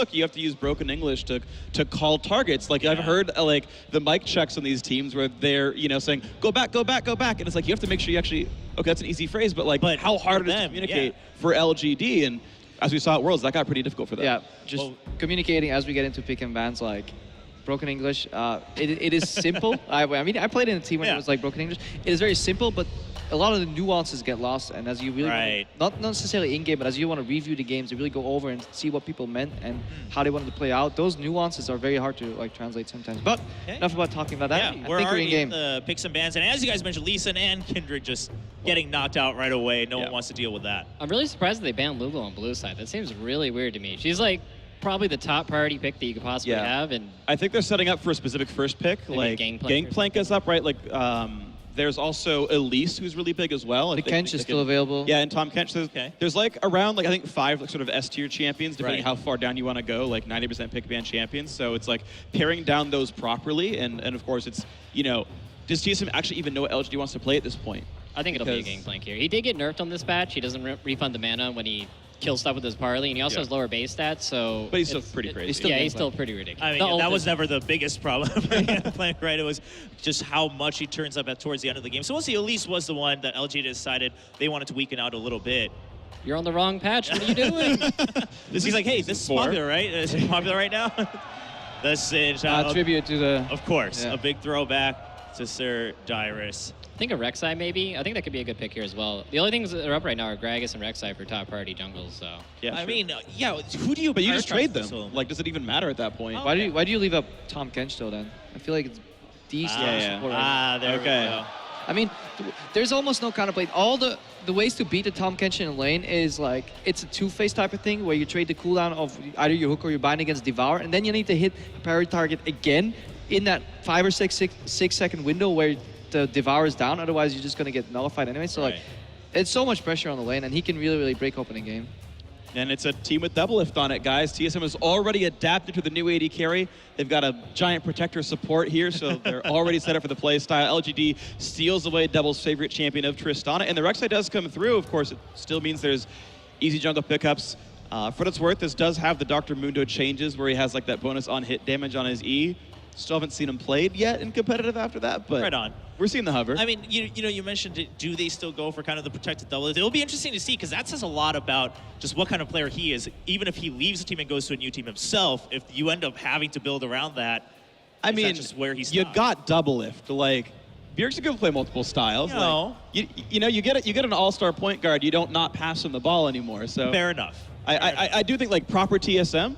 look, you have to use broken English to call targets. Like I've heard like the mic checks on these teams where they're saying go back, go back, go back, and it's like you have to make sure you actually that's an easy phrase, but how hard it is to communicate for LGD, and as we saw at Worlds, that got pretty difficult for them. Yeah, just communicating as we get into pick and bans, like broken English. It is simple. I mean, I played in a team where it was like broken English. It is very simple, but a lot of the nuances get lost, and as you really not necessarily in-game, but as you want to review the games, you really go over and see what people meant and how they wanted to play out. Those nuances are very hard to like translate sometimes. But enough about talking about that. Yeah, we're already in the picks and bans, and as you guys mentioned, Lee Sin and Kindred just getting knocked out right away. No one wants to deal with that. I'm really surprised that they banned Lulu on blue side. That seems really weird to me. She's like probably the top priority pick that you could possibly have, and I think they're setting up for a specific first pick. Like Gangplank is up, right? Like there's also Elise, who's really big as well. The Kench is still available. Yeah, and Tom Kench. There's like around I think 5 sort of S tier champions, depending how far down you want to go. Like 90% pick ban champions. So it's like paring down those properly, and of course it's does TSM actually even know what LGD wants to play at this point? I think it'll be a Gangplank here. He did get nerfed on this patch. He doesn't refund the mana when he kills stuff with his parley, and he also has lower base stats, so... But he's still pretty crazy. He's still pretty ridiculous. I mean, that was never the biggest problem playing, right? It was just how much he turns up towards the end of the game. So we'll see. Elise was the one that LGD decided they wanted to weaken out a little bit. You're on the wrong patch. What are you doing? He's like, hey, this is popular, right? Is it popular right now? This is... tribute to the... Of course. A big throwback to Sir Dyrus. I think a Rek'Sai maybe. I think that could be a good pick here as well. The only things that are up right now are Gragas and Rek'Sai for top priority jungles. So I mean, who do you? But you just trade them. Like, does it even matter at that point? Why do you leave up Tom Kench though? Then I feel like it's decent. There we go. I mean, there's almost no counterplay. All the ways to beat the Tom Kench in a lane is like it's a two-phase type of thing where you trade the cooldown of either your hook or your bind against Devour, and then you need to hit a priority target again in that 5 or 6 second window where the Devour is down, otherwise you're just going to get nullified anyway. So like, it's so much pressure on the lane, and he can really, really break open a game. And it's a team with double lift on it, guys. TSM has already adapted to the new AD carry. They've got a giant protector support here, so they're already set up for the play style. LGD steals away Double's favorite champion of Tristana, and the Rek'Sai does come through. Of course, it still means there's easy jungle pickups. For what it's worth, this does have the Dr. Mundo changes where he has like that bonus on hit damage on his E. Still haven't seen him played yet in competitive after that, but we're seeing the hover. I mean, you mentioned, do they still go for kind of the protected double? It'll be interesting to see, because that says a lot about just what kind of player he is. Even if he leaves a team and goes to a new team himself, if you end up having to build around that, I mean, just where he's you got double lift. Like, Bjerg's going to play multiple styles. You get an all-star point guard. You don't not pass him the ball anymore. So fair enough. I do think like proper TSM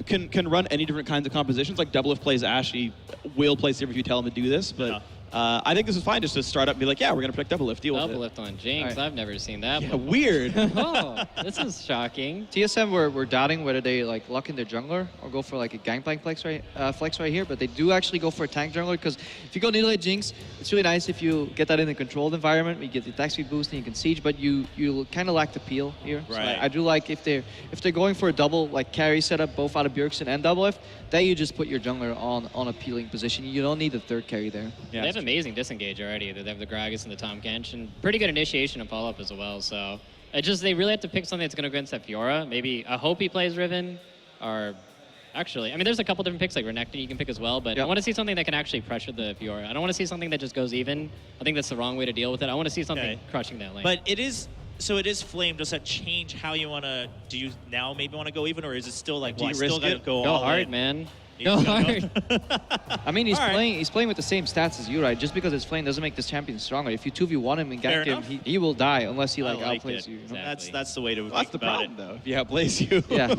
can run any different kinds of compositions. Like double lift plays Ashe, he will play Sivir if you tell him to do this, but I think this is fine just to start up and be like, yeah, we're going to protect double lift, deal with it. Double lift on Jinx, I've never seen that before. Weird. Oh, this is shocking. TSM were doubting whether they like lock in their jungler or go for like a Gangplank flex right here, but they do actually go for a tank jungler, because if you go Needle Jinx, it's really nice if you get that in a controlled environment. You get the attack speed boost and you can siege, but you kind of lack the peel here. So I do like if they're going for a double like carry setup, both out of Bjergsen and double lift, then you just put your jungler on a peeling position. You don't need a third carry there. Yeah, they have amazing disengage already. They have the Gragas and the Tom Kench, and pretty good initiation and follow-up as well. So they really have to pick something that's going to go against that Fiora. Maybe I hope he plays Riven, or actually, I mean, there's a couple different picks like Renekton you can pick as well, but I want to see something that can actually pressure the Fiora. I don't want to see something that just goes even. I think that's the wrong way to deal with it. I want to see something crushing that lane. But it is. So it is Flame. Does that change how you want to? Do you now maybe want to go even, or is it still like, well, I still got to go all hard, in? man. Go hard. I mean, he's playing with the same stats as you, right? Just because it's Flame doesn't make this champion stronger. If you 2v1 him and gank him, he will die unless he like outplays you. Exactly. That's the way to think That's the about problem, though. If you outplays you, yeah,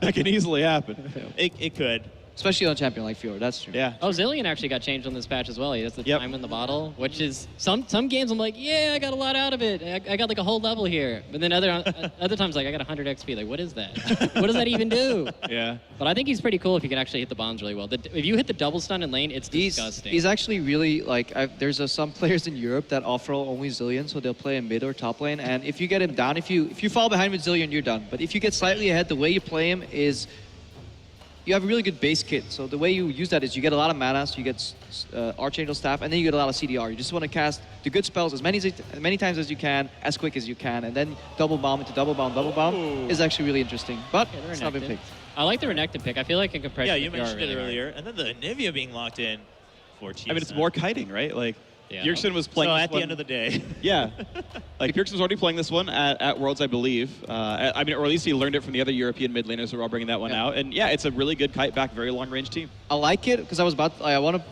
that can easily happen. It could. Especially on a champion like Fiora, that's true. Yeah. Oh, Zillion actually got changed on this patch as well. He has the time in the bottle, which is some games I'm like, yeah, I got a lot out of it. I got like a whole level here. But then other times like I got 100 XP. Like, what is that? What does that even do? Yeah. But I think he's pretty cool if he can actually hit the bombs really well. If you hit the double stun in lane, it's disgusting. He's actually really like there's some players in Europe that offer only Zillion, so they'll play in mid or top lane. And if you get him down, if you fall behind with Zillion, you're done. But if you get slightly ahead, the way you play him is you have a really good base kit. So the way you use that is you get a lot of mana, so you get Archangel Staff, and then you get a lot of CDR. You just want to cast the good spells as many times as you can, as quick as you can, and then double bomb into double bomb is actually really interesting. But it's not been picked. I like the Renekton pick. I feel like in comparison Yeah, you to mentioned Fiora, it really earlier. And then the Anivia being locked in for TSM. I mean, it's more kiting, right? Like, Yeah. Bjergsen was playing So this at the one- end of the day. Yeah. Like, Bjergsen was already playing this one at Worlds, I believe. I mean, or at least he learned it from the other European mid laners who were all bringing that one out. And yeah, it's a really good kite back, very long range team. I like it because I want to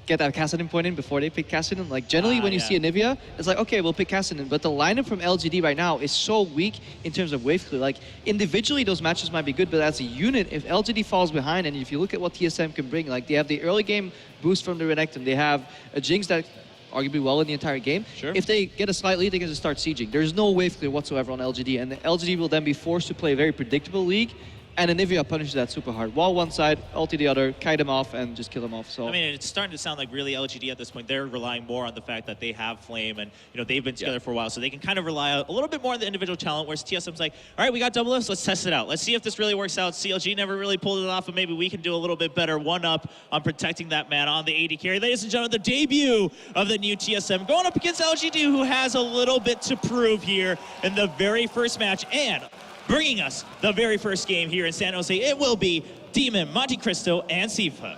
get that Kassadin point in before they pick Kassadin. Like generally when you yeah. see Anivia, it's like, okay, we'll pick Kassadin. But the lineup from LGD right now is so weak in terms of wave clear. Like individually those matches might be good, but as a unit, if LGD falls behind and if you look at what TSM can bring, like they have the early game boost from the Renekton, they have a Jinx that arguably well in the entire game. Sure. If they get a slight lead, they can just start sieging. There's no wave clear whatsoever on LGD, and the LGD will then be forced to play a very predictable league, and Anivia punishes that super hard. Wall one side, ulti the other, kite him off, and just kill him off. So I mean, it's starting to sound like really LGD at this point. They're relying more on the fact that they have Flame and, you know, they've been together for a while, so they can kind of rely a little bit more on the individual talent, whereas TSM's like, all right, we got double Fs, let's test it out. Let's see if this really works out. CLG never really pulled it off, but maybe we can do a little bit better one-up on protecting that man on the AD carry. Ladies and gentlemen, the debut of the new TSM going up against LGD, who has a little bit to prove here in the very first match, and bringing us the very first game here in San Jose, it will be Demon, Monte Cristo, and Sifa.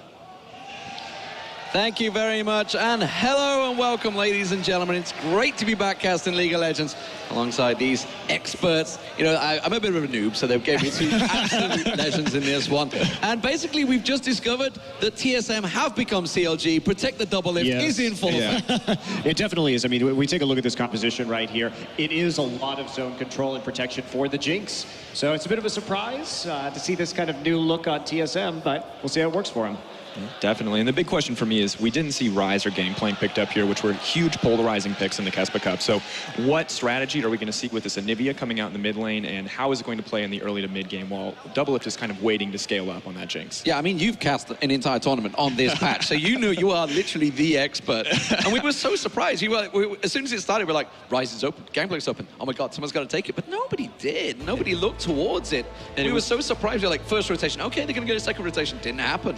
Thank you very much, and hello and welcome, ladies and gentlemen. It's great to be back casting League of Legends alongside these experts. You know, I'm a bit of a noob, so they gave me two absolute legends in this one. And basically, we've just discovered that TSM have become CLG. Protect the double lift is in full effect. It definitely is. I mean, we take a look at this composition right here. It is a lot of zone control and protection for the Jinx. So it's a bit of a surprise to see this kind of new look on TSM, but we'll see how it works for him. Definitely, and the big question for me is we didn't see Ryze or Gangplank picked up here, which were huge polarizing picks in the Kespa Cup. So what strategy are we going to see with this Anivia coming out in the mid lane, and how is it going to play in the early to mid game while Doublelift is kind of waiting to scale up on that Jinx? Yeah, I mean, you've cast an entire tournament on this patch, so you know you are literally the expert. And we were so surprised. As soon as it started, we're like, Ryze is open, Gangplank's open. Oh my God, someone's got to take it. But nobody did. Nobody looked towards it. And we were so surprised. We were like, first rotation, okay, they're going to get a second rotation. Didn't happen.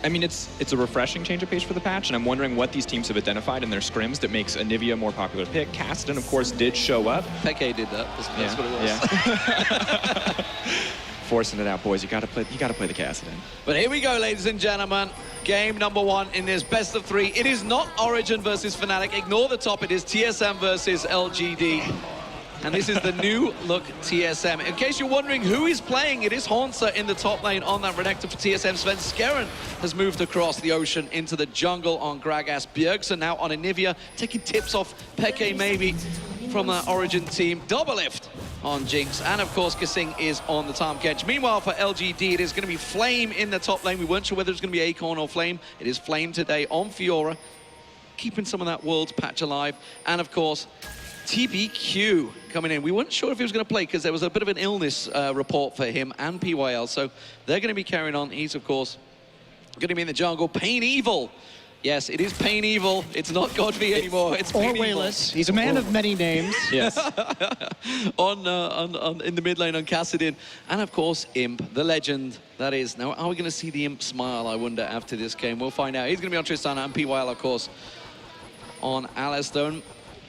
I mean, it's a refreshing change of pace for the patch, and I'm wondering what these teams have identified in their scrims that makes Anivia a more popular pick. Kassadin, of course, did show up. Peke did that. That's what it was. Yeah. Forcing it out, boys. You gotta play the Kassadin. But here we go, ladies and gentlemen. Game number one in this best of three. It is not Origin versus Fnatic. Ignore the top. It is TSM versus LGD. And this is the new look TSM. In case you're wondering who is playing, it is Haunter in the top lane on that Renekton for TSM. Sven Skeren has moved across the ocean into the jungle on Gragas. Bjergsen now on Anivia, taking tips off Peke maybe from that Origin team. Doublelift on Jinx, and of course Kasing is on the Tahm Kench. Meanwhile for LGD, it is going to be Flame in the top lane. We weren't sure whether it's going to be Acorn or Flame. It is Flame today on Fiora, keeping some of that Worlds patch alive. And of course, TBQ coming in. We weren't sure if he was going to play because there was a bit of an illness report for him and PYL, so they're going to be carrying on. He's, of course, going to be in the jungle. Pain Evil. Yes, it is Pain Evil. It's not Godby anymore. It's Pain Evil. Wayless. He's a man of many names. Yes. in the mid lane on Kassadin. And, of course, Imp, the legend. That is. Now, are we going to see the Imp smile, I wonder, after this game? We'll find out. He's going to be on Tristana and PYL, of course, on Alistair.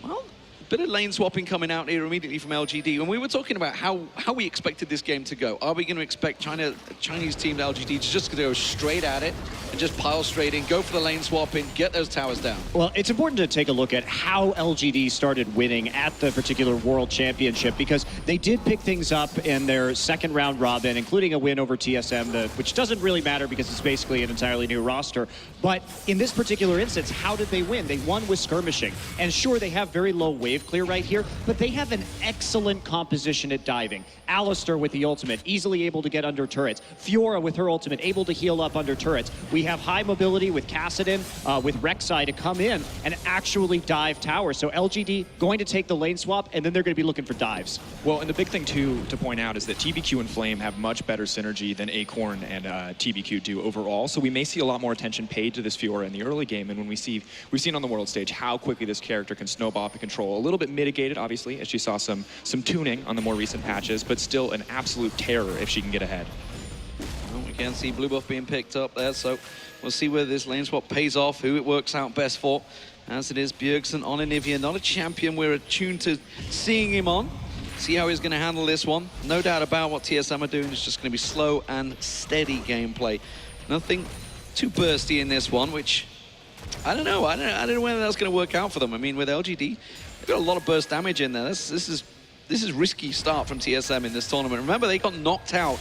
Well, bit of lane swapping coming out here immediately from LGD. And we were talking about how we expected this game to go. Are we going to expect Chinese team LGD to just go straight at it and just pile straight in, go for the lane swapping, get those towers down? Well, it's important to take a look at how LGD started winning at the particular World Championship, because they did pick things up in their second round robin, including a win over TSM, which doesn't really matter because it's basically an entirely new roster. But in this particular instance, how did they win? They won with skirmishing. And sure, they have very low wave clear right here, but they have an excellent composition at diving. Alistair with the ultimate, easily able to get under turrets. Fiora with her ultimate, able to heal up under turrets. We have high mobility with Kassadin, with Rek'Sai to come in and actually dive towers. So LGD going to take the lane swap, and then they're going to be looking for dives. Well, and the big thing, too, to point out is that TBQ and Flame have much better synergy than Acorn and TBQ do overall. So we may see a lot more attention paid to this Fiora in the early game. And when we've seen on the world stage how quickly this character can snowball up and control. A little bit mitigated, obviously, as she saw some tuning on the more recent patches, but still an absolute terror if she can get ahead. Well, we can see blue buff being picked up there, so we'll see whether this lane swap pays off, who it works out best for. As it is, Bjergsen on Anivia, not a champion we're attuned to seeing him on. See how he's going to handle this one. No doubt about what TSM are doing. It's just going to be slow and steady gameplay. Nothing too bursty in this one, which I don't know. I don't know whether that's going to work out for them. I mean, with LGD, they've got a lot of burst damage in there. This is risky start from TSM in this tournament. Remember, they got knocked out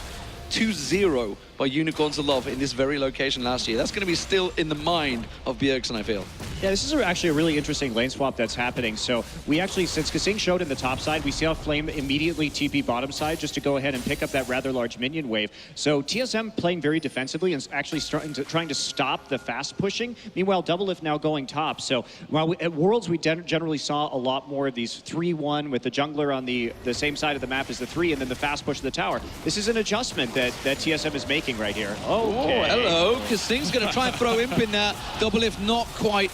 2-0 by Unicorns of Love in this very location last year. That's going to be still in the mind of Bjergsen, I feel. Yeah, this is actually a really interesting lane swap that's happening. So we actually, since Kasing showed in the top side, we see how Flame immediately TP bottom side just to go ahead and pick up that rather large minion wave. So TSM playing very defensively and actually trying to stop the fast pushing. Meanwhile, Doublelift now going top. So while at Worlds, we generally saw a lot more of these 3-1 with the jungler on the same side of the map as the 3 and then the fast push to the tower. This is an adjustment that TSM is making right here. Okay. Oh, hello. Kasing's going to try and throw Imp in there. Doublelift not quite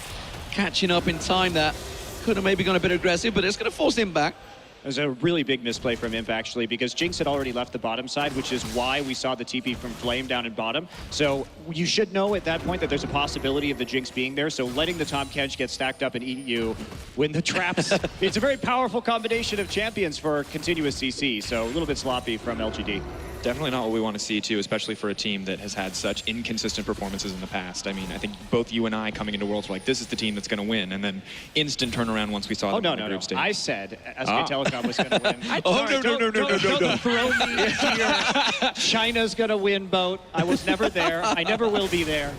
catching up in time there. Could have maybe gone a bit aggressive, but it's going to force him back. It was a really big misplay from Imp, actually, because Jinx had already left the bottom side, which is why we saw the TP from Flame down in bottom. So you should know at that point that there's a possibility of the Jinx being there. So letting the Tahm Kench get stacked up and eat you when the traps... It's a very powerful combination of champions for continuous CC, so a little bit sloppy from LGD. Definitely not what we want to see, too, especially for a team that has had such inconsistent performances in the past. I mean, I think both you and I coming into Worlds were like, this is the team that's going to win, and then instant turnaround once we saw them in the group stage. I said SK Telecom was going to win. No. Throw me into your China's going to win boat. I was never there. I never will be there.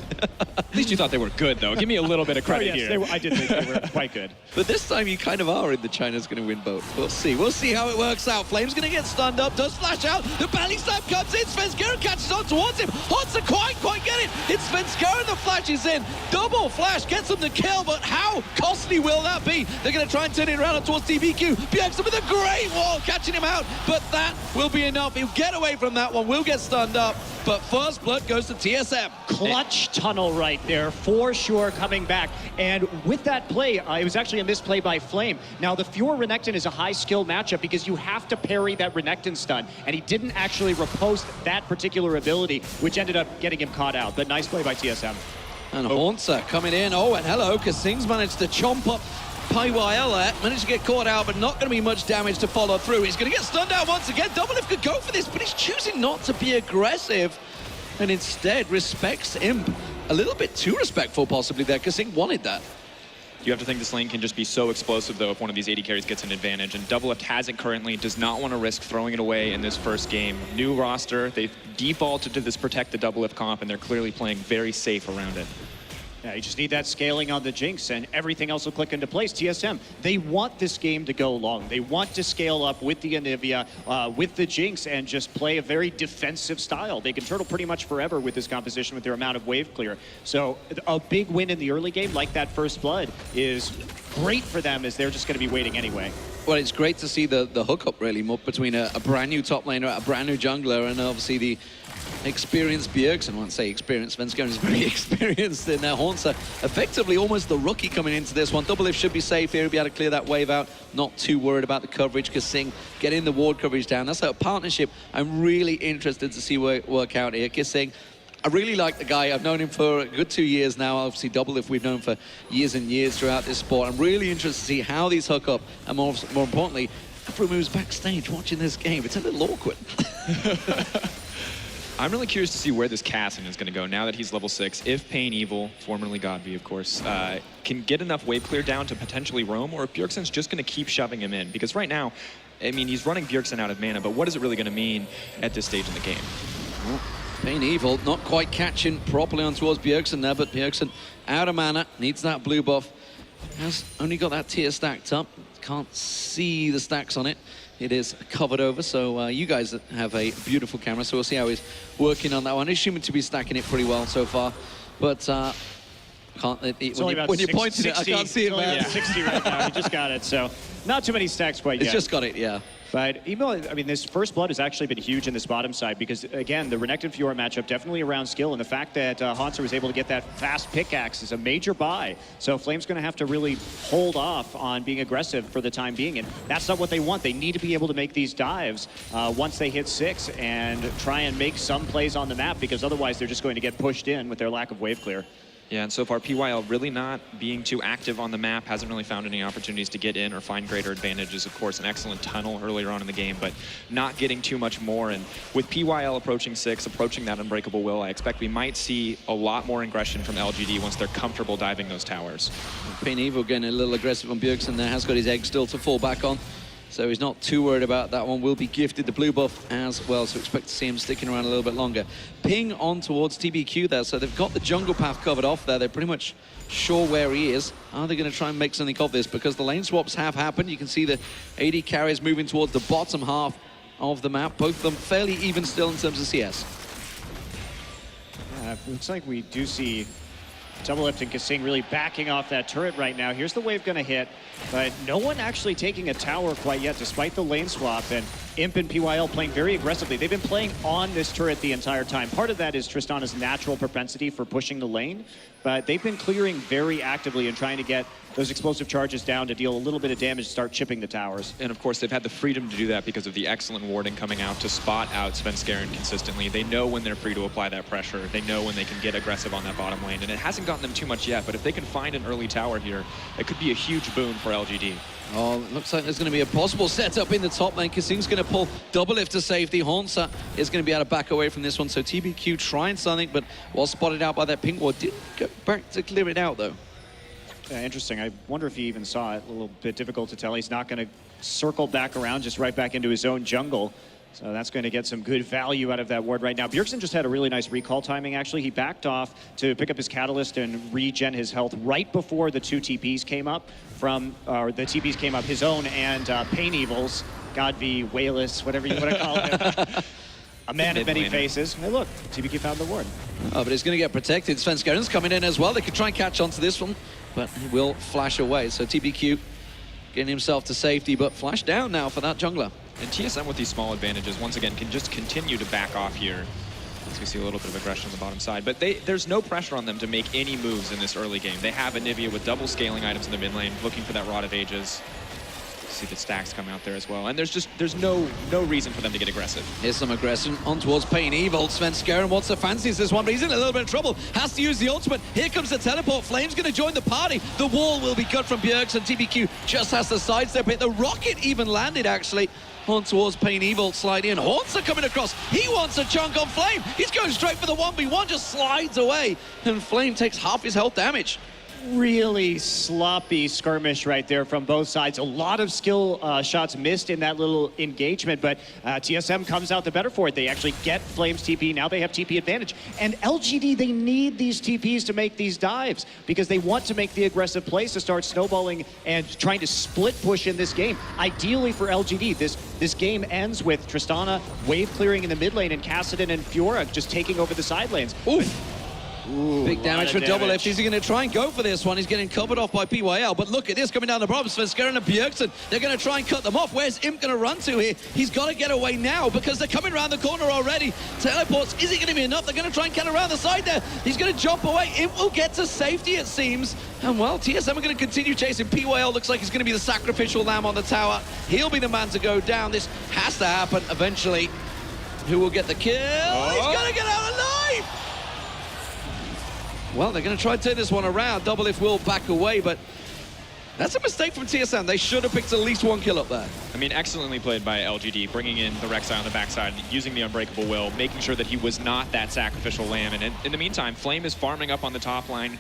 At least you thought they were good, though. Give me a little bit of credit here. I did think they were quite good. But this time you kind of are in the China's going to win boat. We'll see. We'll see how it works out. Flame's going to get stunned up, does flash out. The belly slap comes in. Svenskeren catches on towards him. Hansa quite get it. It's Svenskeren that flashes in. Double flash gets him the kill, but how costly will that be? They're going to try and turn it around towards TBQ. Bjergsen with a great wall, catching him out, but that will be enough. He'll get away from that one, will get stunned up, but first blood goes to TSM. Clutch tunnel right there, for sure, coming back. And with that play, it was actually a misplay by Flame. Now, the Fiora Renekton is a high-skill matchup because you have to parry that Renekton stun, and he didn't actually riposte that particular ability, which ended up getting him caught out. But nice play by TSM. And Hansa coming in. Oh, and hello, Kasing's managed to chomp up Paiwaela, managed to get caught out, but not going to be much damage to follow through. He's going to get stunned out once again. Doublelift could go for this, but he's choosing not to be aggressive and instead respects Imp. A little bit too respectful, possibly, there. Kasing wanted that. You have to think this lane can just be so explosive, though, if one of these AD carries gets an advantage. And Doublelift has it currently, does not want to risk throwing it away in this first game. New roster, they've defaulted to this protect the Doublelift comp, and they're clearly playing very safe around it. Yeah, you just need that scaling on the Jinx, and everything else will click into place. TSM, they want this game to go long. They want to scale up with the Anivia, with the Jinx, and just play a very defensive style. They can turtle pretty much forever with this composition with their amount of wave clear. So a big win in the early game, like that first blood, is great for them, as they're just going to be waiting anyway. Well, it's great to see the hookup, really, between a brand new top laner, a brand new jungler, and obviously the experienced Bjergsen. I won't say experienced. Svenskeren is very experienced in their Hansa. Effectively, almost the rookie coming into this one. Doublelift should be safe here. He'll be able to clear that wave out. Not too worried about the coverage. Kasing getting the ward coverage down. That's a partnership I'm really interested to see work out here. Kasing, I really like the guy. I've known him for a good 2 years now. Obviously, Doublelift we've known for years and years throughout this sport. I'm really interested to see how these hook up, and more importantly, Afro moves backstage watching this game. It's a little awkward. I'm really curious to see where this Cassin is going to go now that he's level 6. If Pain Evil, formerly Godby, of course, can get enough wave clear down to potentially roam, or if Bjergsen's just going to keep shoving him in. Because right now, I mean, he's running Bjergsen out of mana, but what is it really going to mean at this stage in the game? Well, Pain Evil not quite catching properly on towards Bjergsen there, but Bjergsen out of mana, needs that blue buff. Has only got that tier stacked up. Can't see the stacks on it. It is covered over, so you guys have a beautiful camera, so we'll see how he's working on that one. Assuming to be stacking it pretty well so far, but when you're pointing it, I can't see it, man. Yeah, 60 right now. He just got it, so not too many stacks quite yet. It's just got it, yeah. But I mean, this first blood has actually been huge in this bottom side because, again, the Renekton Fiora matchup definitely around skill, and the fact that Hansa was able to get that fast pickaxe is a major buy. So Flame's going to have to really hold off on being aggressive for the time being, and that's not what they want. They need to be able to make these dives once they hit 6 and try and make some plays on the map, because otherwise they're just going to get pushed in with their lack of wave clear. Yeah, and so far PYL really not being too active on the map, hasn't really found any opportunities to get in or find greater advantages. Of course, an excellent tunnel earlier on in the game, but not getting too much more. And with PYL approaching 6, approaching that unbreakable will, I expect we might see a lot more aggression from LGD once they're comfortable diving those towers. Pain Evil getting a little aggressive on Bjergsen there, has got his egg still to fall back on. So he's not too worried about that one. Will be gifted the blue buff as well, so expect to see him sticking around a little bit longer. Ping on towards TBQ there, so they've got the jungle path covered off there. They're pretty much sure where he is. Are they going to try and make something of this? Because the lane swaps have happened. You can see the AD carriers moving towards the bottom half of the map. Both of them fairly even still in terms of CS. Yeah, it looks like we do see Doublelift and Kasing really backing off that turret right now. Here's the wave going to hit, but no one actually taking a tower quite yet, despite the lane swap. And Imp and PYL playing very aggressively. They've been playing on this turret the entire time. Part of that is Tristana's natural propensity for pushing the lane, but they've been clearing very actively and trying to get those explosive charges down to deal a little bit of damage, start chipping the towers. And of course, they've had the freedom to do that because of the excellent warding coming out to spot out Svenskeren consistently. They know when they're free to apply that pressure. They know when they can get aggressive on that bottom lane. And it hasn't gotten them too much yet, but if they can find an early tower here, it could be a huge boon for LGD. Oh, it looks like there's going to be a possible setup in the top lane. Kasing's going to pull Doublelift to safety. Hornsa is going to be able to back away from this one. So TBQ trying something, but was spotted out by that pink ward. Didn't go back to clear it out, though. Interesting. I wonder if he even saw it. A little bit difficult to tell. He's not going to circle back around, just right back into his own jungle. So that's going to get some good value out of that ward right now. Bjergsen just had a really nice recall timing, actually. He backed off to pick up his catalyst and regen his health right before the 2 TPs came up from, or the TPs came up, his own and Pain Evil's, God v. Whalus, whatever you want to call him. A man of many faces. Hey, look, TBQ found the ward. Oh, but he's going to get protected. Svenskeren's coming in as well. They could try and catch on to this one, but he will flash away. So TBQ getting himself to safety, but flash down now for that jungler. And TSM with these small advantages, once again, can just continue to back off here. As we see a little bit of aggression on the bottom side. But there's no pressure on them to make any moves in this early game. They have Anivia with double scaling items in the mid lane, looking for that Rod of Ages. See the stacks come out there as well. And there's no reason for them to get aggressive. Here's some aggression on towards Pain Evil. Svenskeren wants to fancy this one, but he's in a little bit of trouble. Has to use the ultimate. Here comes the teleport. Flame's going to join the party. The wall will be cut from Bjergsen. TBQ just has to sidestep it. The rocket even landed, actually, on towards Pain Evil, slide in. Horns are coming across. He wants a chunk on Flame. He's going straight for the 1v1, just slides away. And Flame takes half his health damage. Really sloppy skirmish right there from both sides. A lot of skill shots missed in that little engagement, but TSM comes out the better for it. They actually get Flame's TP. Now they have TP advantage. And LGD, they need these TPs to make these dives because they want to make the aggressive plays to start snowballing and trying to split push in this game. Ideally for LGD, this game ends with Tristana wave clearing in the mid lane and Kassadin and Fiora just taking over the side lanes. Oof. Ooh, big damage for Doublelift. Is he going to try and go for this one? He's getting covered off by PYL, but look at this coming down the bottom. Svenskeren and Bjergsen, they're going to try and cut them off. Where's Imp going to run to here? He's got to get away now because they're coming around the corner already. Teleports, is it going to be enough? They're going to try and cut around the side there. He's going to jump away. Imp will get to safety, it seems. And well, TSM are going to continue chasing. PYL looks like he's going to be the sacrificial lamb on the tower. He'll be the man to go down. This has to happen eventually. Who will get the kill? He's going to get out alive! Well, they're going to try and turn this one around. Doublelift will back away, but that's a mistake from TSM. They should have picked at least one kill up there. I mean, excellently played by LGD, bringing in the Rek'Sai on the backside, using the Unbreakable Will, making sure that he was not that sacrificial lamb. And in the meantime, Flame is farming up on the top lane,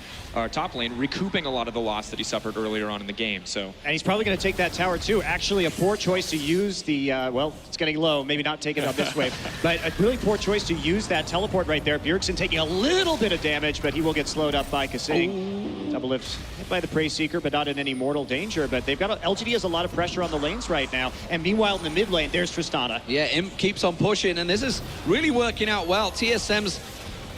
recouping a lot of the loss that he suffered earlier on in the game. So, and he's probably going to take that tower too. Actually, a poor choice to use the, well, it's getting low, maybe not take it up this way, but a really poor choice to use that teleport right there. Bjergsen taking a little bit of damage, but he will get slowed up by Kasing. Doublelift hit by the Prey Seeker, but not in any mortal danger. But they've got LGD has a lot of pressure on the lanes right now. And meanwhile, in the mid lane, there's Tristana. Yeah, Imp keeps on pushing, and this is really working out well. TSM's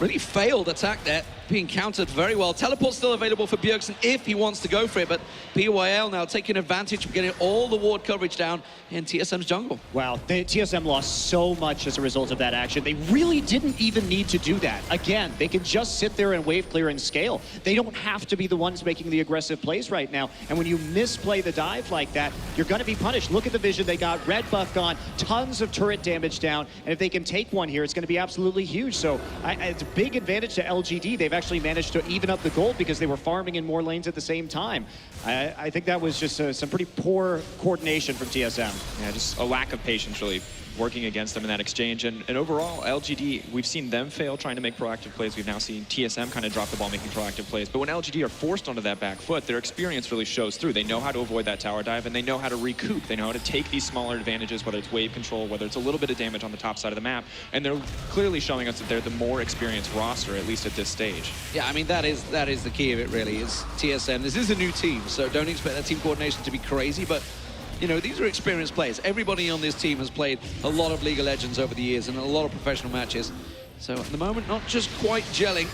really failed attack there, being countered very well. Teleport's still available for Bjergsen if he wants to go for it, but PYL now taking advantage of getting all the ward coverage down in TSM's jungle. Wow, TSM lost so much as a result of that action. They really didn't even need to do that. Again, they can just sit there and wave clear and scale. They don't have to be the ones making the aggressive plays right now. And when you misplay the dive like that, you're going to be punished. Look at the vision they got. Red buff gone, tons of turret damage down. And if they can take one here, it's going to be absolutely huge. So it's big advantage to LGD. They've actually managed to even up the gold because they were farming in more lanes at the same time. I think that was just some pretty poor coordination from TSM. Yeah, just a lack of patience really working against them in that exchange. And overall, LGD, we've seen them fail trying to make proactive plays. We've now seen TSM kind of drop the ball making proactive plays. But when LGD are forced onto that back foot, their experience really shows through. They know how to avoid that tower dive, and they know how to recoup. They know how to take these smaller advantages, whether it's wave control, whether it's a little bit of damage on the top side of the map. And they're clearly showing us that they're the more experienced roster, at least at this stage. Yeah, I mean, that is the key of it, really, is TSM. This is a new team, so don't expect that team coordination to be crazy, but you know, these are experienced players. Everybody on this team has played a lot of League of Legends over the years and a lot of professional matches. So at the moment, not just quite gelling,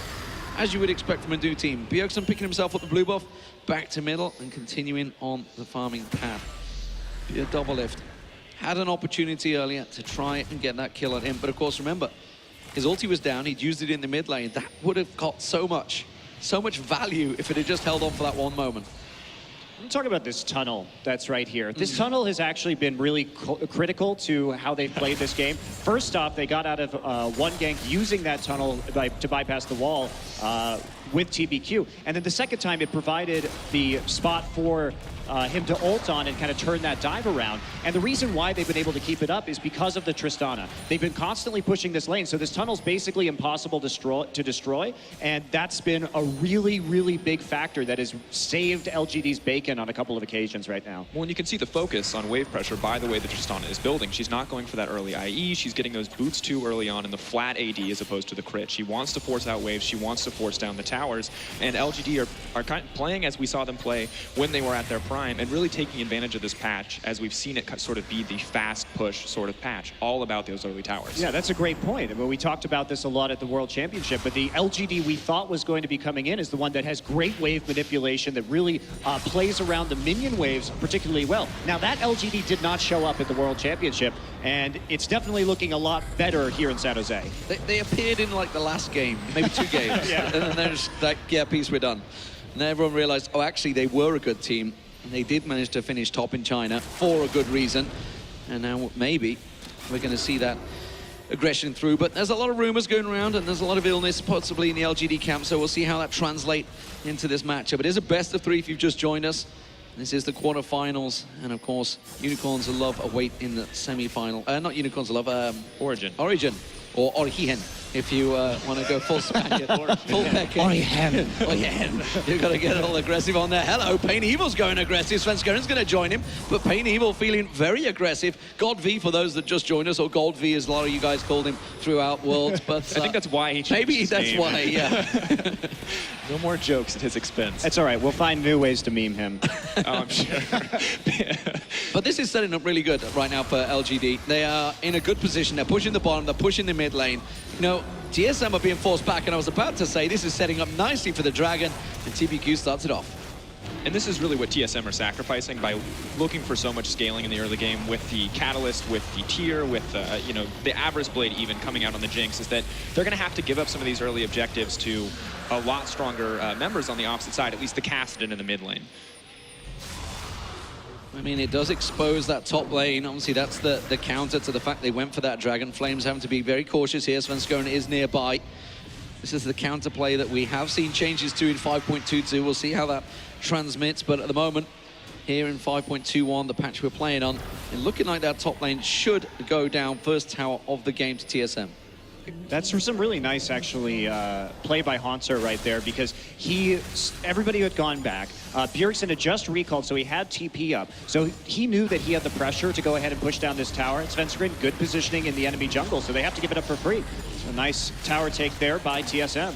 as you would expect from a new team. Bjergsen picking himself up the blue buff, back to middle, and continuing on the farming path. A double lift. Had an opportunity earlier to try and get that kill on him, but of course, remember, his ulti was down, he'd used it in the mid lane. That would have got so much value if it had just held on for that one moment. I'm talking about this tunnel that's right here. This tunnel has actually been really critical to how they've played this game. First off, they got out of one gank using that tunnel to bypass the wall with TBQ. And then the second time, it provided the spot for him to ult on and kind of turn that dive around. And the reason why they've been able to keep it up is because of the Tristana. They've been constantly pushing this lane, so this tunnel's basically impossible to destroy, and that's been a really, really big factor that has saved LGD's bacon on a couple of occasions right now. Well, and you can see the focus on wave pressure by the way that Tristana is building. She's not going for that early IE. She's getting those boots too early on in the flat AD as opposed to the crit. She wants to force out waves. She wants to force down the towers. And LGD are kind of playing as we saw them play when they were at their prime and really taking advantage of this patch as we've seen it sort of be the fast push sort of patch, all about those early towers. Yeah, that's a great point. I mean, we talked about this a lot at the World Championship, but the LGD we thought was going to be coming in is the one that has great wave manipulation that really plays around the minion waves particularly well. Now, that LGD did not show up at the World Championship, and it's definitely looking a lot better here in San Jose. They appeared in like the last game, maybe 2 games, and then they're just like, yeah, peace, we're done. And then everyone realized, oh, actually, they were a good team. And they did manage to finish top in China for a good reason. And now maybe we're going to see that aggression through. But there's a lot of rumors going around, and there's a lot of illness possibly in the LGD camp. So we'll see how that translates into this matchup. It is a best of 3 if you've just joined us. This is the quarterfinals, and of course, Unicorns of Love await in the semi-final. Not Unicorns of Love, Origin. Origin, or Origen, if you want to go full Spaniard. Full Peking. Origen. You've got to get all aggressive on there. Hello, Pain Evil's going aggressive. Svenskerin's going to join him, but Pain Evil feeling very aggressive. God V for those that just joined us, or Gold V as a lot of you guys called him throughout Worlds. But I think that's why he changed maybe his that's name. why, yeah. No more jokes at his expense. That's all right. We'll find new ways to meme him. Oh, I'm sure. But this is setting up really good right now for LGD. They are in a good position. They're pushing the bottom. They're pushing the mid lane. You know, TSM are being forced back, and I was about to say this is setting up nicely for the Dragon, and TBQ starts it off. And this is really what TSM are sacrificing by looking for so much scaling in the early game with the Catalyst, with the Tier, with you know, the Avarice Blade even coming out on the Jinx, is that they're going to have to give up some of these early objectives to a lot stronger members on the opposite side, at least the Cassidy in the mid lane. I mean, it does expose that top lane. Obviously, that's the counter to the fact they went for that Dragon. Flames having to be very cautious here. Svenskeren is nearby. This is the counterplay that we have seen changes to in 5.22. We'll see how that transmits, but at the moment, here in 5.21, the patch we're playing on, and looking like that top lane should go down first tower of the game to TSM. That's some really nice, actually, play by Haunter right there, because everybody had gone back. Bjergsen had just recalled, so he had TP up. So he knew that he had the pressure to go ahead and push down this tower. Svenskeren, good positioning in the enemy jungle, so they have to give it up for free. So a nice tower take there by TSM.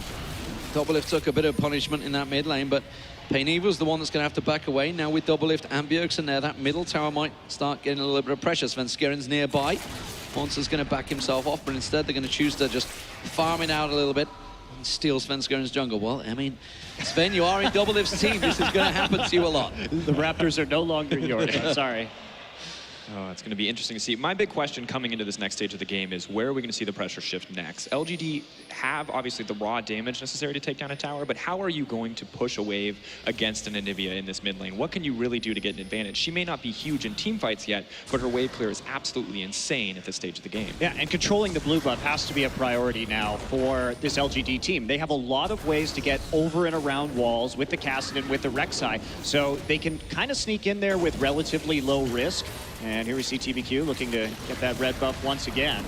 Doublelift took a bit of punishment in that mid lane, but Pain Evil's the one that's going to have to back away. Now with Doublelift and Bjergsen there, that middle tower might start getting a little bit of pressure. Svenskeren's nearby. Haunter's going to back himself off, but instead they're going to choose to just farm it out a little bit and steal Svenskeren's jungle. Well, I mean, Sven, you are in Doublelift's team. This is going to happen to you a lot. The Raptors are no longer yours. I'm sorry. Oh, it's going to be interesting to see. My big question coming into this next stage of the game is where are we going to see the pressure shift next? LGD have obviously the raw damage necessary to take down a tower, but how are you going to push a wave against an Anivia in this mid lane? What can you really do to get an advantage? She may not be huge in team fights yet, but her wave clear is absolutely insane at this stage of the game. Yeah, and controlling the blue buff has to be a priority now for this LGD team. They have a lot of ways to get over and around walls with the Kassadin, with the Rek'Sai, so they can kind of sneak in there with relatively low risk. And here we see TBQ looking to get that red buff once again.